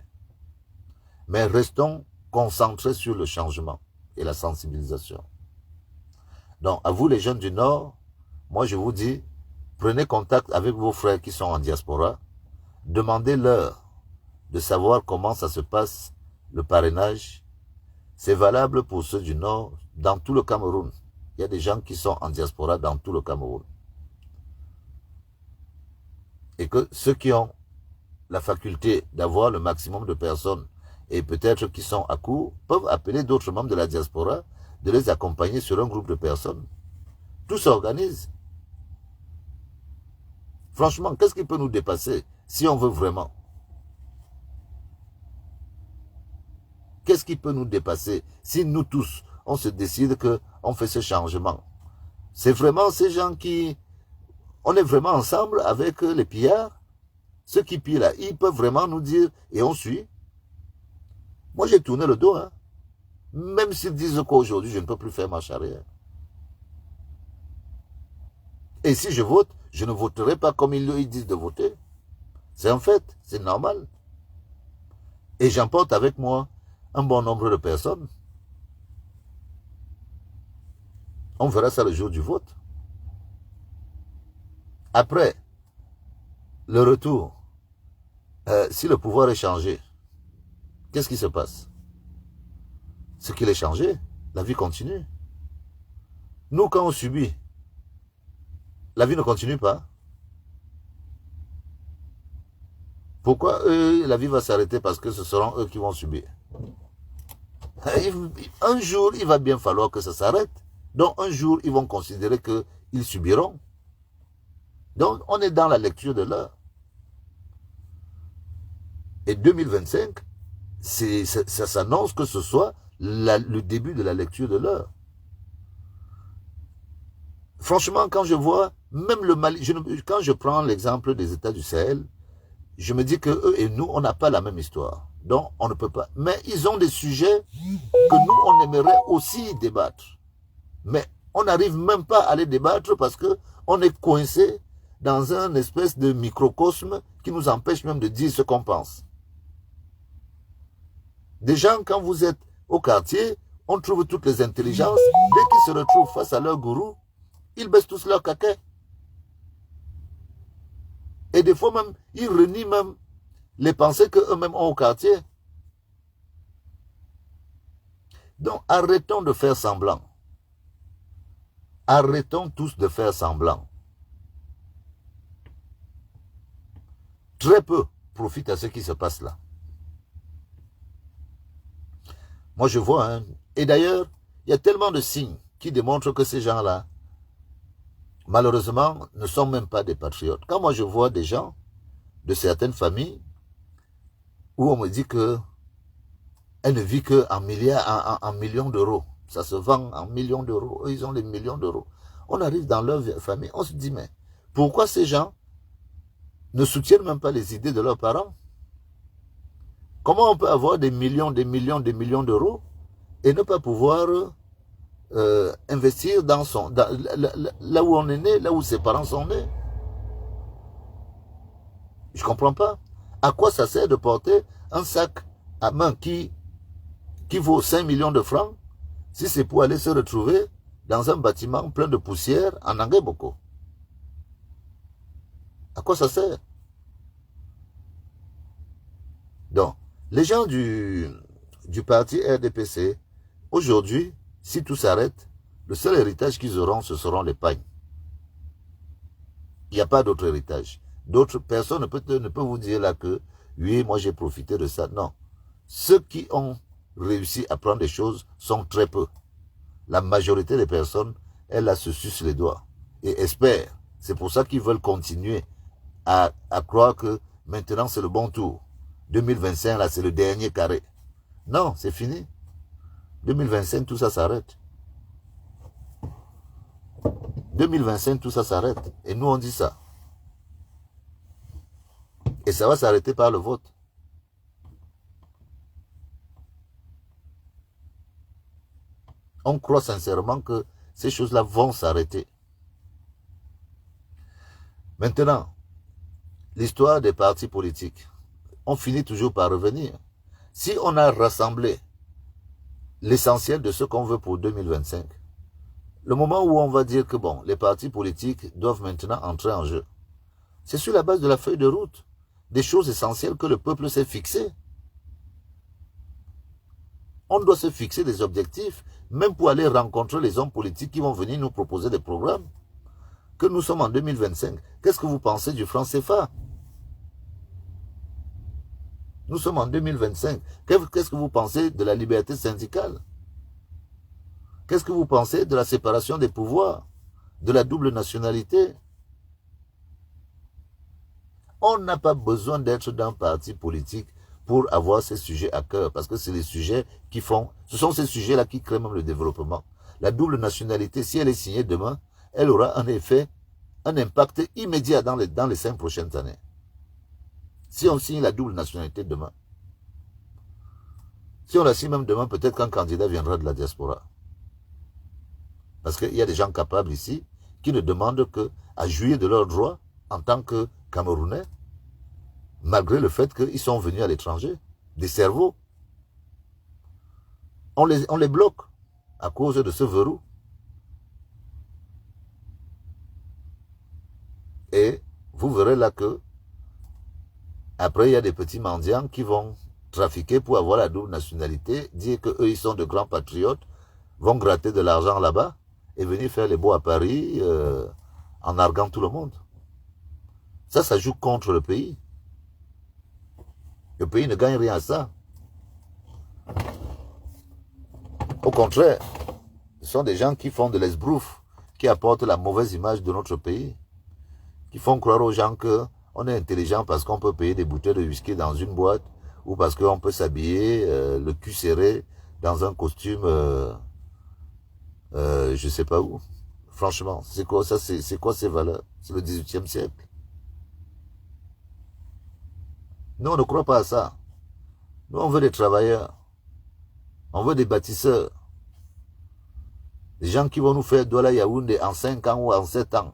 Mais restons concentrés sur le changement et la sensibilisation. Donc, à vous les jeunes du Nord, moi je vous dis, prenez contact avec vos frères qui sont en diaspora, demandez-leur de savoir comment ça se passe, le parrainage. C'est valable pour ceux du Nord, dans tout le Cameroun. Il y a des gens qui sont en diaspora dans tout le Cameroun. Et que ceux qui ont la faculté d'avoir le maximum de personnes et peut-être qui sont à court, peuvent appeler d'autres membres de la diaspora, de les accompagner sur un groupe de personnes. Tout s'organise. Franchement, qu'est-ce qui peut nous dépasser si on veut vraiment? Qu'est-ce qui peut nous dépasser si nous tous, on se décide qu'on fait ce changement? C'est vraiment ces gens qui... On est vraiment ensemble avec les pillards. Ceux qui pillent là, ils peuvent vraiment nous dire et on suit. Moi, j'ai tourné le dos. Hein. Même s'ils disent qu'aujourd'hui, je ne peux plus faire marche arrière. Et si je vote, je ne voterai pas comme ils disent de voter. C'est un fait, c'est normal. Et j'emporte avec moi un bon nombre de personnes. On verra ça le jour du vote. Après, le retour, si le pouvoir est changé, qu'est-ce qui se passe? Ce qu'il est changé, la vie continue. Nous, quand on subit, la vie ne continue pas. Pourquoi eux, la vie va s'arrêter? Parce que ce seront eux qui vont subir. Un jour, il va bien falloir que ça s'arrête. Donc, un jour, ils vont considérer qu'ils subiront. Donc, on est dans la lecture de l'heure. Et 2025, ça s'annonce que ce soit le début de la lecture de l'heure. Franchement, quand je vois, même le Mali, quand je prends l'exemple des États du Sahel, je me dis que eux et nous, on n'a pas la même histoire. Donc, on ne peut pas. Mais ils ont des sujets que nous, on aimerait aussi débattre. Mais on n'arrive même pas à les débattre parce qu'on est coincé dans un espèce de microcosme qui nous empêche même de dire ce qu'on pense. Des gens, quand vous êtes au quartier, on trouve toutes les intelligences. Dès qu'ils se retrouvent face à leur gourou, ils baissent tous leur caquet. Et des fois même, ils renient même les pensées qu'eux-mêmes ont au quartier. Donc, arrêtons de faire semblant. Arrêtons tous de faire semblant. Très peu profitent à ce qui se passe là. Moi, je vois, hein, et d'ailleurs, il y a tellement de signes qui démontrent que ces gens-là, malheureusement, ne sont même pas des patriotes. Quand moi, je vois des gens de certaines familles où on me dit qu'elle ne vit qu'en millions d'euros. Ça se vend en millions d'euros. Eux, ils ont des millions d'euros. On arrive dans leur famille, on se dit, mais pourquoi ces gens ne soutiennent même pas les idées de leurs parents? Comment on peut avoir des millions d'euros et ne pas pouvoir investir dans là où on est né, là où ses parents sont nés? Je ne comprends pas. À quoi ça sert de porter un sac à main qui vaut 5 millions de francs si c'est pour aller se retrouver dans un bâtiment plein de poussière en Angueboko? À quoi ça sert? Donc, les gens du parti RDPC, aujourd'hui, si tout s'arrête, le seul héritage qu'ils auront, ce seront les pagnes. Il n'y a pas d'autre héritage. D'autres personnes ne peuvent vous dire là que, oui, moi j'ai profité de ça. Non. Ceux qui ont réussi à prendre des choses sont très peu. La majorité des personnes, elles là, se sucent les doigts et espèrent. C'est pour ça qu'ils veulent continuer à croire que maintenant c'est le bon tour. 2025, là, c'est le dernier carré. Non, c'est fini. 2025, tout ça s'arrête. 2025, tout ça s'arrête. Et nous, on dit ça. Et ça va s'arrêter par le vote. On croit sincèrement que ces choses-là vont s'arrêter. Maintenant, l'histoire des partis politiques, on finit toujours par revenir. Si on a rassemblé l'essentiel de ce qu'on veut pour 2025, le moment où on va dire que bon, les partis politiques doivent maintenant entrer en jeu, c'est sur la base de la feuille de route, des choses essentielles que le peuple s'est fixées. On doit se fixer des objectifs, même pour aller rencontrer les hommes politiques qui vont venir nous proposer des programmes. Que nous sommes en 2025, qu'est-ce que vous pensez du franc CFA? Nous sommes en 2025. Qu'est-ce que vous pensez de la liberté syndicale? Qu'est-ce que vous pensez de la séparation des pouvoirs? De la double nationalité? On n'a pas besoin d'être d'un parti politique pour avoir ces sujets à cœur, parce que c'est les sujets qui font, ce sont ces sujets-là qui créent même le développement. La double nationalité, si elle est signée demain, elle aura un effet, un impact immédiat dans les 5 prochaines années. Si on signe la double nationalité demain, si on la signe même demain, peut-être qu'un candidat viendra de la diaspora. Parce qu'il y a des gens capables ici qui ne demandent qu'à jouir de leurs droits en tant que Camerounais, malgré le fait qu'ils sont venus à l'étranger, des cerveaux. On les bloque à cause de ce verrou. Et vous verrez là que après, il y a des petits mendiants qui vont trafiquer pour avoir la double nationalité, dire qu'eux, ils sont de grands patriotes, vont gratter de l'argent là-bas et venir faire les beaux à Paris en narguant tout le monde. Ça joue contre le pays. Le pays ne gagne rien à ça. Au contraire, ce sont des gens qui font de l'esbrouf, qui apportent la mauvaise image de notre pays, qui font croire aux gens qu'on est intelligent parce qu'on peut payer des bouteilles de whisky dans une boîte ou parce qu'on peut s'habiller le cul serré dans un costume, je sais pas où. Franchement, c'est quoi ça? C'est quoi ces valeurs? C'est le 18e siècle. Nous, on ne croit pas à ça. Nous, on veut des travailleurs. On veut des bâtisseurs. Des gens qui vont nous faire Douala Yaoundé en 5 ans ou en 7 ans.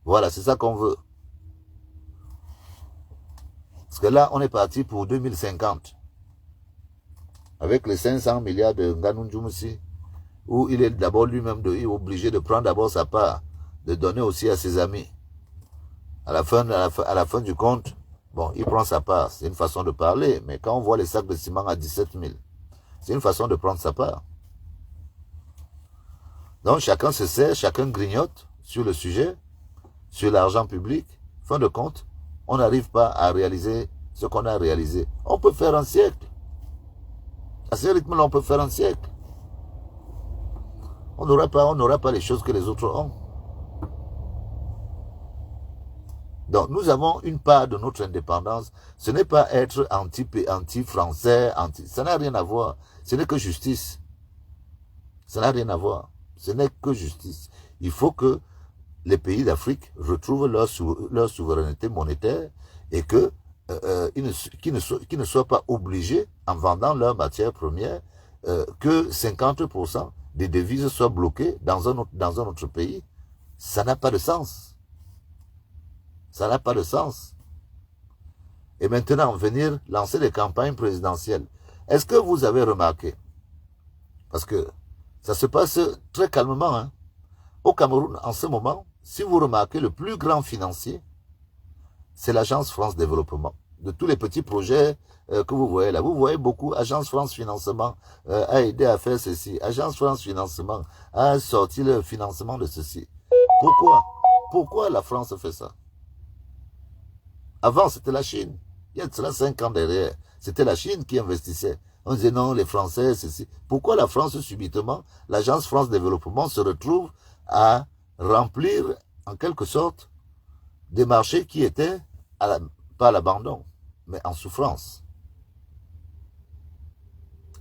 Voilà, c'est ça qu'on veut. Parce que là, on est parti pour 2050. Avec les 500 milliards de Nganou Djoumoussi, où il est d'abord lui-même obligé de prendre d'abord sa part, de donner aussi à ses amis. À la fin du compte, bon, il prend sa part. C'est une façon de parler, mais quand on voit les sacs de ciment à 17 000, c'est une façon de prendre sa part. Donc chacun se sert, chacun grignote sur le sujet, sur l'argent public. Fin de compte, on n'arrive pas à réaliser ce qu'on a réalisé. On peut faire un siècle. À ce rythme-là, on peut faire un siècle. On n'aura pas les choses que les autres ont. Donc, nous avons une part de notre indépendance. Ce n'est pas être anti-français, ça n'a rien à voir. Ce n'est que justice. Ça n'a rien à voir. Ce n'est que justice. Il faut que les pays d'Afrique retrouvent leur souveraineté monétaire et qu'ils ne soient pas obligés, en vendant leurs matières premières, que 50% des devises soient bloquées dans un autre pays. Ça n'a pas de sens. Ça n'a pas de sens. Et maintenant, venir lancer des campagnes présidentielles. Est-ce que vous avez remarqué? Parce que ça se passe très calmement. Hein? Au Cameroun, en ce moment, si vous remarquez, le plus grand financier, c'est l'Agence France Développement. De tous les petits projets que vous voyez là, vous voyez beaucoup, Agence France Financement a aidé à faire ceci. Agence France Financement a sorti le financement de ceci. Pourquoi? Pourquoi la France fait ça? Avant, c'était la Chine. Il y a cela 5 ans derrière. C'était la Chine qui investissait. On disait non, les Français, ceci. Pourquoi la France, subitement, l'Agence France Développement se retrouve à remplir, en quelque sorte, des marchés qui étaient, pas à l'abandon, mais en souffrance.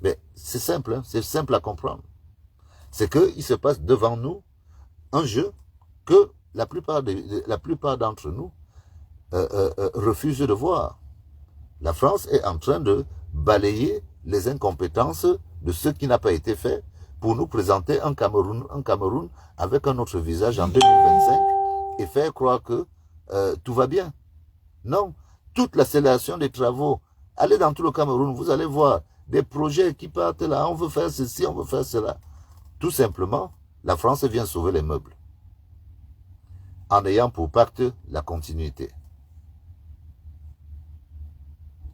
Mais c'est simple, hein, c'est simple à comprendre. C'est qu'il se passe devant nous un jeu que la plupart d'entre nous refusent de voir. La France est en train de balayer les incompétences de ce qui n'a pas été fait pour nous présenter un Cameroun avec un autre visage en 2025 et faire croire que tout va bien. Non, toute l'accélération des travaux, allez dans tout le Cameroun, vous allez voir des projets qui partent là, on veut faire ceci, on veut faire cela. Tout simplement, la France vient sauver les meubles en ayant pour pacte la continuité.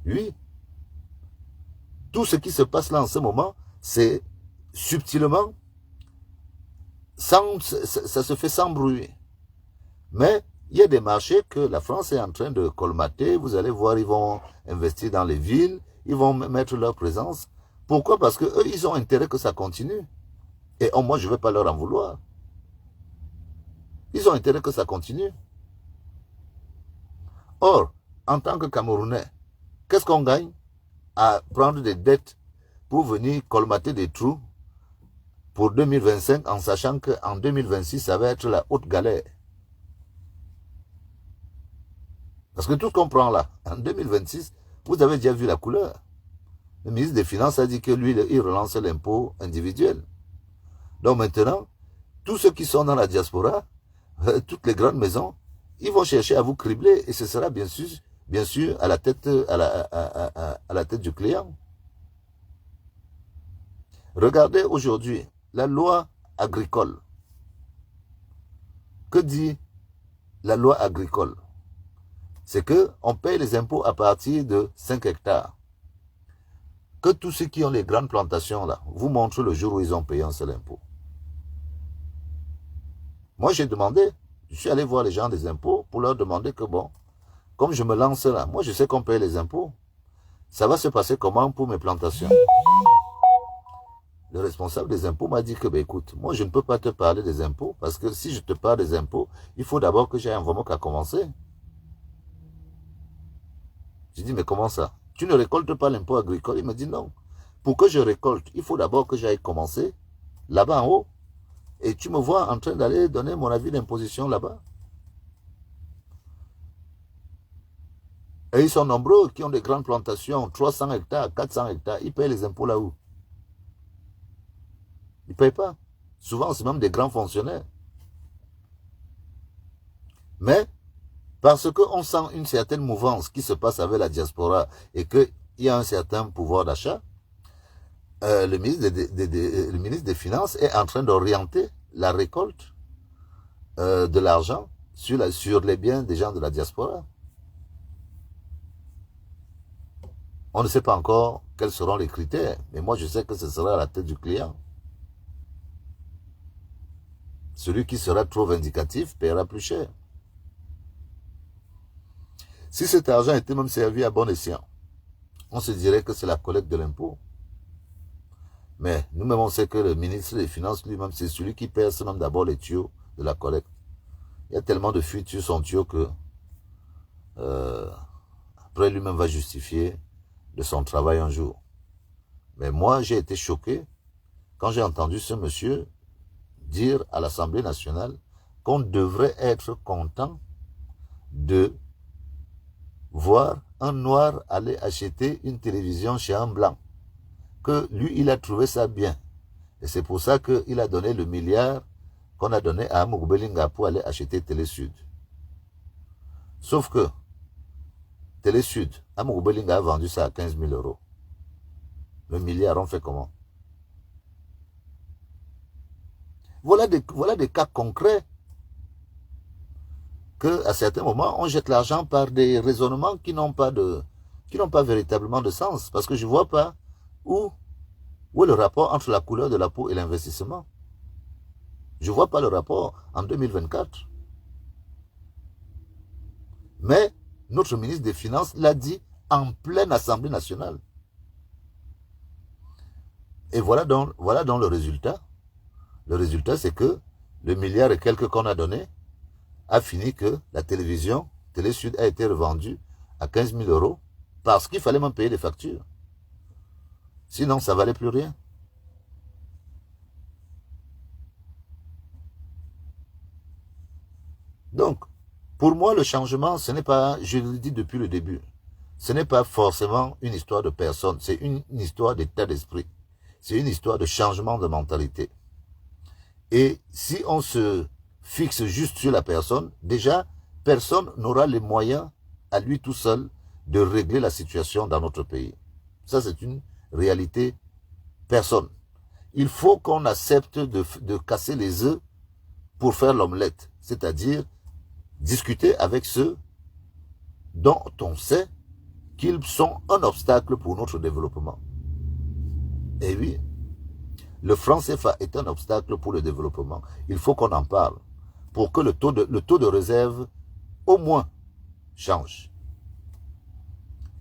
Oui, tout ce qui se passe là en ce moment, c'est subtilement, ça se fait sans bruit. Mais il y a des marchés que la France est en train de colmater. Vous allez voir, ils vont investir dans les villes, ils vont mettre leur présence. Pourquoi? Parce qu'eux, ils ont intérêt que ça continue. Et moi, je ne vais pas leur en vouloir. Ils ont intérêt que ça continue. Or, en tant que Camerounais, qu'est-ce qu'on gagne à prendre des dettes pour venir colmater des trous pour 2025 en sachant qu'en 2026, ça va être la haute galère? Parce que tout ce qu'on prend là, en 2026, vous avez déjà vu la couleur. Le ministre des Finances a dit que lui, il relance l'impôt individuel. Donc maintenant, tous ceux qui sont dans la diaspora, toutes les grandes maisons, ils vont chercher à vous cribler et ce sera bien sûr à la tête, à la tête du client. Regardez aujourd'hui la loi agricole. Que dit la loi agricole? C'est qu'on paye les impôts à partir de 5 hectares. Que tous ceux qui ont les grandes plantations là vous montrent le jour où ils ont payé un seul impôt. Moi, j'ai demandé, je suis allé voir les gens des impôts pour leur demander que bon, comme je me lance là, moi je sais qu'on paye les impôts. Ça va se passer comment pour mes plantations? Le responsable des impôts m'a dit que, ben, écoute, moi je ne peux pas te parler des impôts parce que si je te parle des impôts, il faut d'abord que j'aie un remorque à commencer. J'ai dit, mais comment ça? Tu ne récoltes pas l'impôt agricole? Il me dit non. Pour que je récolte, il faut d'abord que j'aille commencer là-bas en haut. Et tu me vois en train d'aller donner mon avis d'imposition là-bas. Et ils sont nombreux qui ont des grandes plantations, 300 hectares, 400 hectares. Ils payent les impôts là-haut. Ils ne payent pas. Souvent, c'est même des grands fonctionnaires. Mais, parce qu'on sent une certaine mouvance qui se passe avec la diaspora et qu'il y a un certain pouvoir d'achat, le ministre des Finances est en train d'orienter la récolte de l'argent sur les biens des gens de la diaspora. On ne sait pas encore quels seront les critères, mais moi je sais que ce sera à la tête du client. Celui qui sera trop vindicatif paiera plus cher. Si cet argent était même servi à bon escient, on se dirait que c'est la collecte de l'impôt. Mais nous-mêmes, on sait que le ministre des Finances lui-même, c'est celui qui perce même d'abord les tuyaux de la collecte. Il y a tellement de fuites sur son tuyau que après lui-même va justifier de son travail un jour. Mais moi, j'ai été choqué quand j'ai entendu ce monsieur dire à l'Assemblée nationale qu'on devrait être content de voir un noir aller acheter une télévision chez un blanc. Que lui, il a trouvé ça bien. Et c'est pour ça qu'il a donné le milliard qu'on a donné à Amour Belinga pour aller acheter Télé Sud. Sauf que Télé Sud, Amour Belinga a vendu ça à 15 000 euros. Le milliard, on fait comment? Voilà des cas concrets qu'à certains moments, on jette l'argent par des raisonnements qui n'ont pas véritablement de sens. Parce que je ne vois pas où est le rapport entre la couleur de la peau et l'investissement. Je ne vois pas le rapport en 2024. Mais notre ministre des Finances l'a dit en pleine Assemblée nationale. Et voilà donc le résultat. Le résultat, c'est que le milliard et quelques qu'on a donné a fini que la télévision, Télé Sud, a été revendue à 15 000 euros parce qu'il fallait même payer les factures. Sinon, ça ne valait plus rien. Donc, pour moi, le changement, ce n'est pas, je le dis depuis le début, ce n'est pas forcément une histoire de personne, c'est une histoire d'état d'esprit. C'est une histoire de changement de mentalité. Et si on se fixe juste sur la personne, déjà, personne n'aura les moyens à lui tout seul de régler la situation dans notre pays. Ça, c'est une réalité. Personne. Il faut qu'on accepte de casser les œufs pour faire l'omelette. C'est-à-dire discuter avec ceux dont on sait qu'ils sont un obstacle pour notre développement. Et oui, le franc CFA est un obstacle pour le développement. Il faut qu'on en parle pour que le taux de réserve, au moins, change.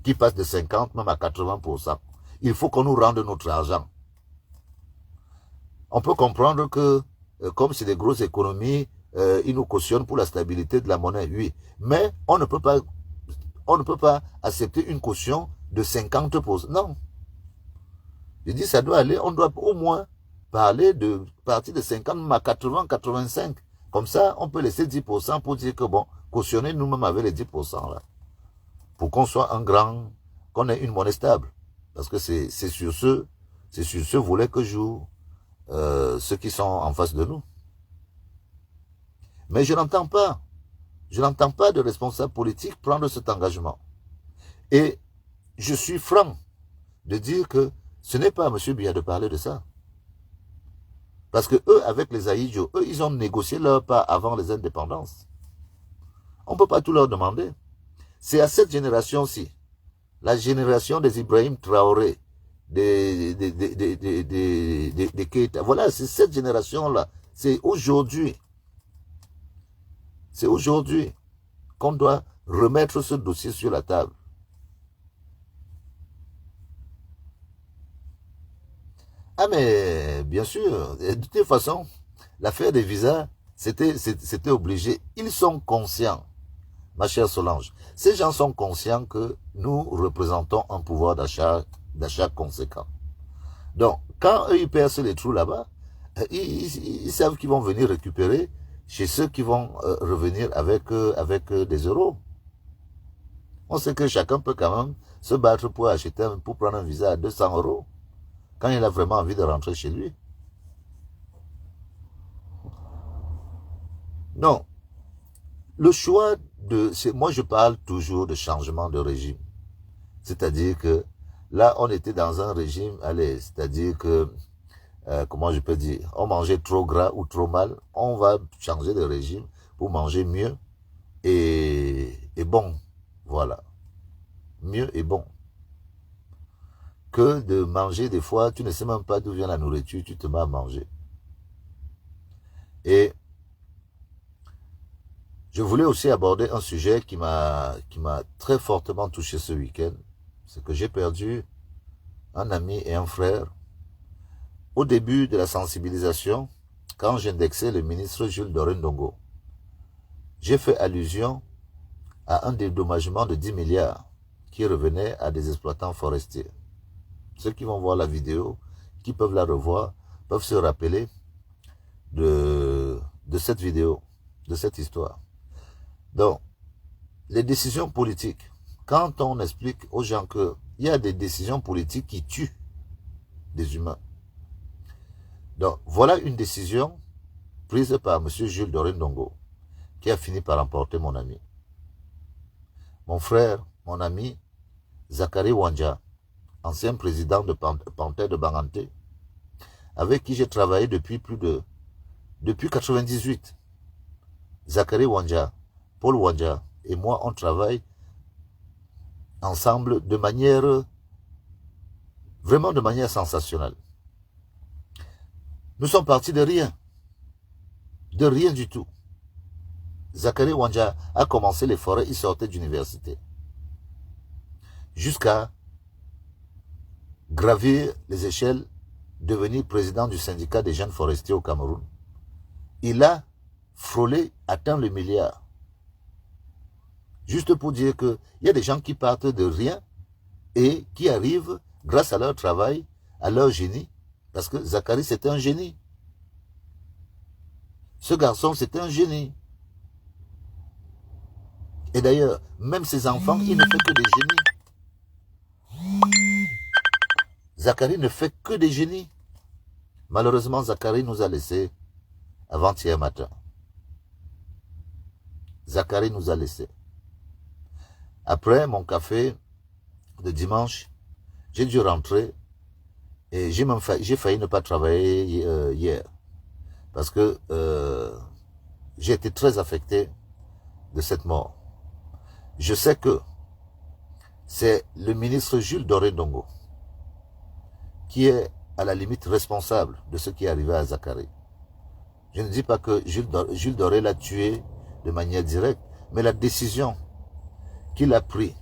Qui passe de 50 même à 80%. Il faut qu'on nous rende notre argent. On peut comprendre que, comme c'est des grosses économies, ils nous cautionnent pour la stabilité de la monnaie, oui. Mais on ne peut pas accepter une caution de 50%. Non. Je dis, ça doit aller, on doit au moins parler de partir de 50 à 80, 85. Comme ça, on peut laisser 10% pour dire que bon, cautionner nous-mêmes avec les 10% là. Pour qu'on soit qu'on ait une monnaie stable. Parce que c'est sur ce volet que jouent ceux qui sont en face de nous. Mais je n'entends pas de responsables politiques prendre cet engagement. Et je suis franc de dire que ce n'est pas à M. Biya de parler de ça. Parce que eux, avec les Aïdjo, eux, ils ont négocié leur part avant les indépendances. On ne peut pas tout leur demander. C'est à cette génération-ci, la génération des Ibrahim Traoré, des Keïta. Voilà, c'est cette génération-là. C'est aujourd'hui qu'on doit remettre ce dossier sur la table. Ah mais, bien sûr, de toute façon, l'affaire des visas, c'était obligé. Ils sont conscients, ma chère Solange. Ces gens sont conscients que nous représentons un pouvoir d'achat conséquent. Donc, quand eux, ils percent les trous là-bas, ils savent qu'ils vont venir récupérer chez ceux qui vont revenir avec des euros. On sait que chacun peut quand même se battre pour pour prendre un visa à 200 euros quand il a vraiment envie de rentrer chez lui. Non. Le choix moi je parle toujours de changement de régime. C'est-à-dire que là, on était dans un régime, c'est-à-dire que, comment je peux dire, on mangeait trop gras ou trop mal, on va changer de régime pour manger mieux et bon. Voilà. Mieux et bon. Que de manger des fois, tu ne sais même pas d'où vient la nourriture, tu te mets à manger. Et je voulais aussi aborder un sujet qui m'a très fortement touché ce week-end. C'est que j'ai perdu un ami et un frère. Au début de la sensibilisation, quand j'indexais le ministre Jules Dorindongo, j'ai fait allusion à un dédommagement de 10 milliards qui revenait à des exploitants forestiers. Ceux qui vont voir la vidéo, qui peuvent la revoir, peuvent se rappeler de cette vidéo, de cette histoire. Donc, les décisions politiques, quand on explique aux gens qu'il y a des décisions politiques qui tuent des humains. Donc, voilà une décision prise par M. Jules Dorindongo, qui a fini par emporter mon ami. Mon frère, mon ami, Zachary Wanja, ancien président de Panthère de Banganté, avec qui j'ai travaillé depuis 98. Zachary Wanja, Paul Wanja et moi, on travaille ensemble vraiment de manière sensationnelle. Nous sommes partis de rien du tout. Zachary Wanja a commencé les forêts, il sortait d'université. Jusqu'à gravir les échelles, devenir président du syndicat des jeunes forestiers au Cameroun. Il a frôlé, atteint le milliard. Juste pour dire qu'il y a des gens qui partent de rien et qui arrivent, grâce à leur travail, à leur génie. Parce que Zacharie, c'était un génie. Ce garçon, c'était un génie. Et d'ailleurs, même ses enfants, il ne fait que des génies. Zacharie ne fait que des génies. Malheureusement, Zacharie nous a laissés avant-hier matin. Zacharie nous a laissés. Après mon café de dimanche, j'ai dû rentrer et j'ai failli ne pas travailler hier. Parce que j'ai été très affecté de cette mort. Je sais que c'est le ministre Jules Doré-Ndongo qui est à la limite responsable de ce qui est arrivé à Zacharie. Je ne dis pas que Jules Doré l'a tué de manière directe, mais la décision qu'il a prise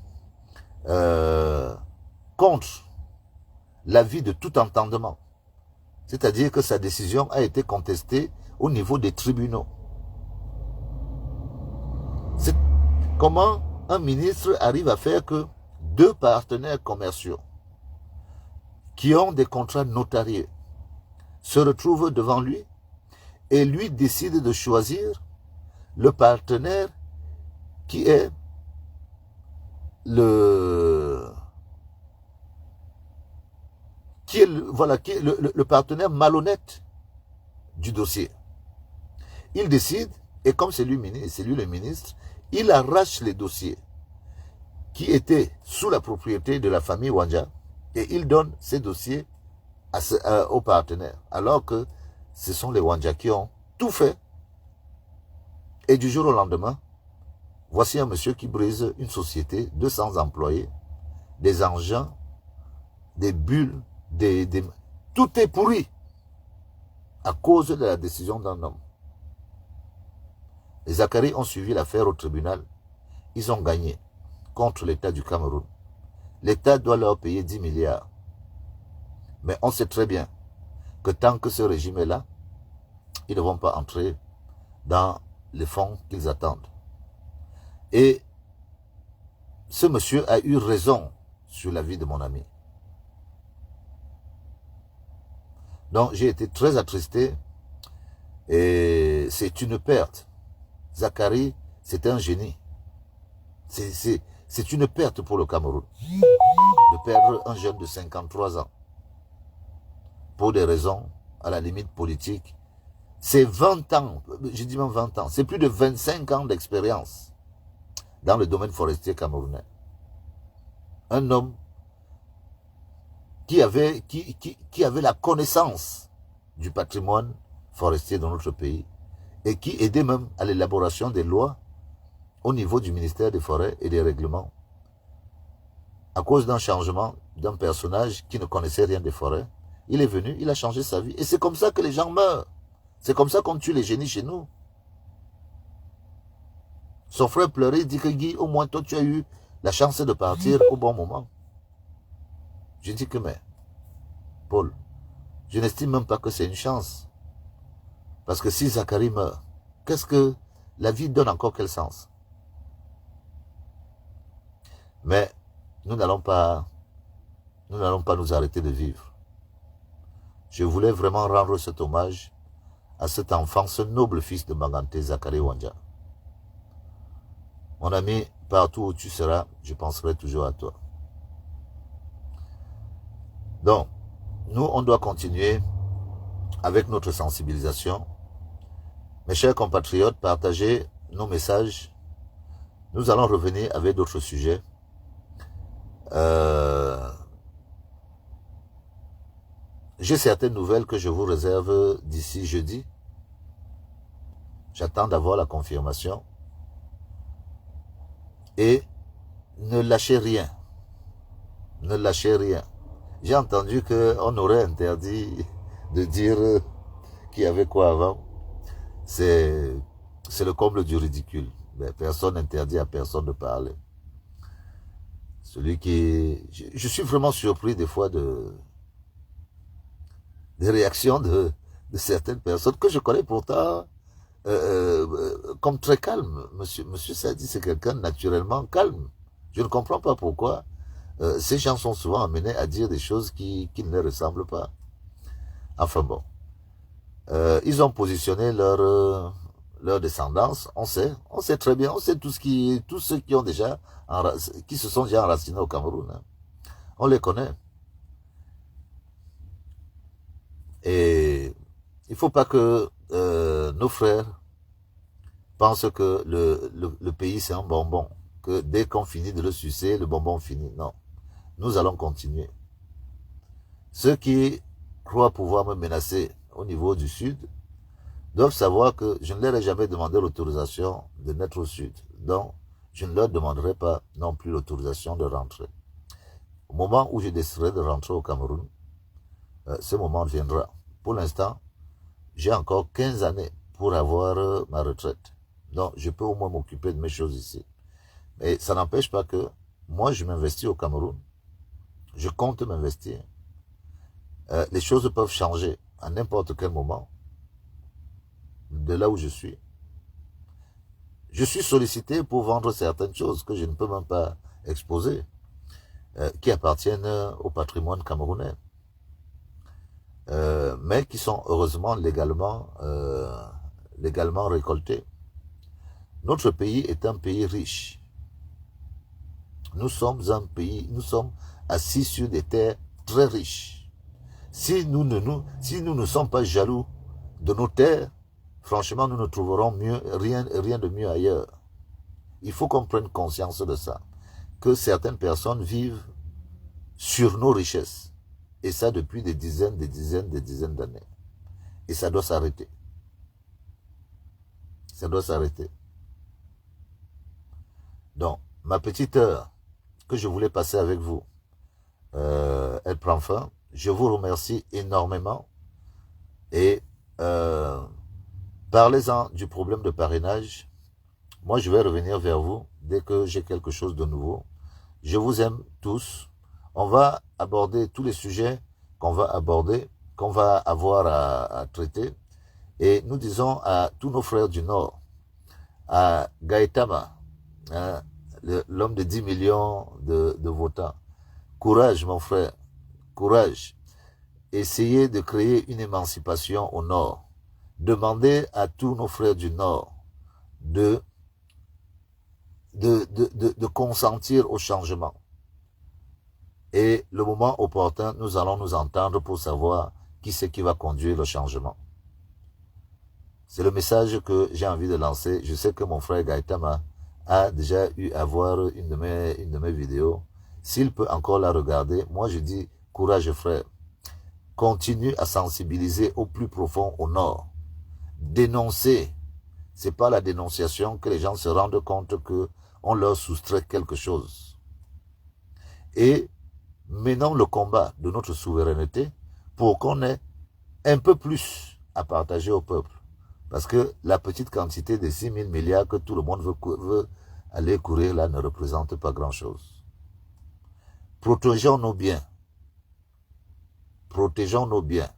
contre l'avis de tout entendement, c'est-à-dire que sa décision a été contestée au niveau des tribunaux. C'est comment un ministre arrive à faire que deux partenaires commerciaux qui ont des contrats notariés se retrouvent devant lui et lui décide de choisir le partenaire qui est le partenaire malhonnête du dossier. Il décide, et comme c'est lui le ministre, il arrache les dossiers qui étaient sous la propriété de la famille Wanja et il donne ces dossiers aux partenaires, alors que ce sont les Wanja qui ont tout fait. Et du jour au lendemain, voici un monsieur qui brise une société, 200 employés, des engins, des bulles, tout est pourri à cause de la décision d'un homme. Les Zacharie ont suivi l'affaire au tribunal. Ils ont gagné contre l'État du Cameroun. L'État doit leur payer 10 milliards. Mais on sait très bien que tant que ce régime est là, ils ne vont pas entrer dans les fonds qu'ils attendent. Et ce monsieur a eu raison sur la vie de mon ami. Donc j'ai été très attristé et c'est une perte. Zacharie, c'était un génie. C'est une perte pour le Cameroun de perdre un jeune de 53 ans pour des raisons à la limite politiques. C'est 20 ans, je dis même 20 ans, c'est plus de 25 ans d'expérience dans le domaine forestier camerounais. Un homme qui avait la connaissance du patrimoine forestier dans notre pays et qui aidait même à l'élaboration des lois au niveau du ministère des Forêts et des Règlements. À cause d'un changement d'un personnage qui ne connaissait rien des forêts, il est venu, il a changé sa vie. Et c'est comme ça que les gens meurent. C'est comme ça qu'on tue les génies chez nous. Son frère pleurait, il dit que Guy, au moins toi tu as eu la chance de partir au bon moment. Je dis que mais, Paul, je n'estime même pas que c'est une chance. Parce que si Zacharie meurt, qu'est-ce que la vie donne encore quel sens? Mais nous n'allons pas nous arrêter de vivre. Je voulais vraiment rendre cet hommage à cet enfant, ce noble fils de Mangante, Zacharie Wanja. Mon ami, partout où tu seras, je penserai toujours à toi. Donc, nous, on doit continuer avec notre sensibilisation. Mes chers compatriotes, partagez nos messages. Nous allons revenir avec d'autres sujets. J'ai certaines nouvelles que je vous réserve d'ici jeudi. J'attends d'avoir la confirmation. Et ne lâchez rien. Ne lâchez rien. J'ai entendu qu'on aurait interdit de dire qu'il y avait quoi avant. C'est le comble du ridicule. Mais personne n'interdit à personne de parler. Celui qui... Je suis vraiment surpris des fois des réactions de certaines personnes que je connais pourtant comme très calme. Monsieur Sadi, c'est quelqu'un naturellement calme. Je ne comprends pas pourquoi ces gens sont souvent amenés à dire des choses qui ne leur ressemblent pas. Enfin bon. Ils ont positionné leur descendance. On sait très bien, on sait tous ceux qui ont déjà, qui se sont déjà enracinés au Cameroun. Hein. On les connaît. Et il ne faut pas que nos frères pensent que le pays c'est un bonbon, que dès qu'on finit de le sucer, le bonbon finit. Non, nous allons continuer. Ceux qui croient pouvoir me menacer au niveau du Sud doivent savoir que je ne leur ai jamais demandé l'autorisation de naître au Sud. Donc, je ne leur demanderai pas non plus l'autorisation de rentrer. Au moment où je déciderai de rentrer au Cameroun, ce moment viendra. Pour l'instant, j'ai encore 15 années pour avoir ma retraite. Donc, je peux au moins m'occuper de mes choses ici. Mais ça n'empêche pas que moi, je m'investis au Cameroun. Je compte m'investir. Les choses peuvent changer à n'importe quel moment de là où je suis. Je suis sollicité pour vendre certaines choses que je ne peux même pas exposer, qui appartiennent au patrimoine camerounais, mais qui sont heureusement légalement récoltées. Notre pays est un pays riche. Nous sommes assis sur des terres très riches. Si nous ne sommes pas jaloux de nos terres, franchement, nous ne trouverons rien de mieux ailleurs. Il faut qu'on prenne conscience de ça, que certaines personnes vivent sur nos richesses, et ça depuis des dizaines d'années. Et ça doit s'arrêter. Ça doit s'arrêter. Donc, ma petite heure que je voulais passer avec vous, elle prend fin. Je vous remercie énormément et parlez-en du problème de parrainage. Moi, je vais revenir vers vous dès que j'ai quelque chose de nouveau. Je vous aime tous. On va aborder tous les sujets qu'on va avoir à traiter. Et nous disons à tous nos frères du Nord, à Gaëtama, hein, l'homme de 10 millions de votants, courage mon frère, courage. Essayez de créer une émancipation au Nord. Demandez à tous nos frères du Nord de consentir au changement. Et le moment opportun, nous allons nous entendre pour savoir qui c'est qui va conduire le changement. C'est le message que j'ai envie de lancer. Je sais que mon frère Gaëtama a déjà eu à voir une de mes vidéos. S'il peut encore la regarder, moi je dis courage frère. Continue à sensibiliser au plus profond au Nord. Dénoncer. C'est pas la dénonciation que les gens se rendent compte que on leur soustrait quelque chose. Et menons le combat de notre souveraineté pour qu'on ait un peu plus à partager au peuple. Parce que la petite quantité de 6 000 milliards que tout le monde veut aller courir là ne représente pas grand-chose. Protégeons nos biens. Protégeons nos biens.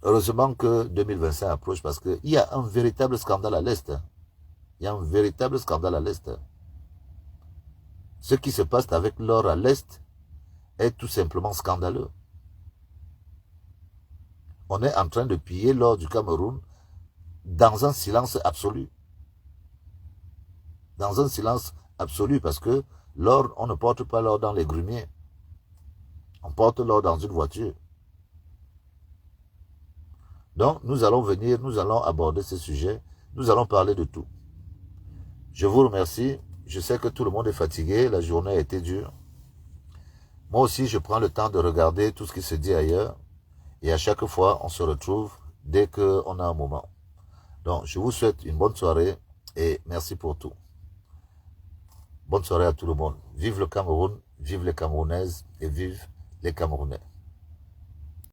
Heureusement que 2025 approche parce qu'il y a un véritable scandale à l'Est. Il y a un véritable scandale à l'Est. Ce qui se passe avec l'or à l'Est est tout simplement scandaleux. On est en train de piller l'or du Cameroun dans un silence absolu. Dans un silence absolu parce que l'or, on ne porte pas l'or dans les grumiers. On porte l'or dans une voiture. Donc, nous allons venir, nous allons aborder ce sujet. Nous allons parler de tout. Je vous remercie. Je sais que tout le monde est fatigué. La journée a été dure. Moi aussi, je prends le temps de regarder tout ce qui se dit ailleurs. Et à chaque fois, on se retrouve dès qu'on a un moment. Donc, je vous souhaite une bonne soirée et merci pour tout. Bonne soirée à tout le monde. Vive le Cameroun, vive les Camerounaises et vive les Camerounais.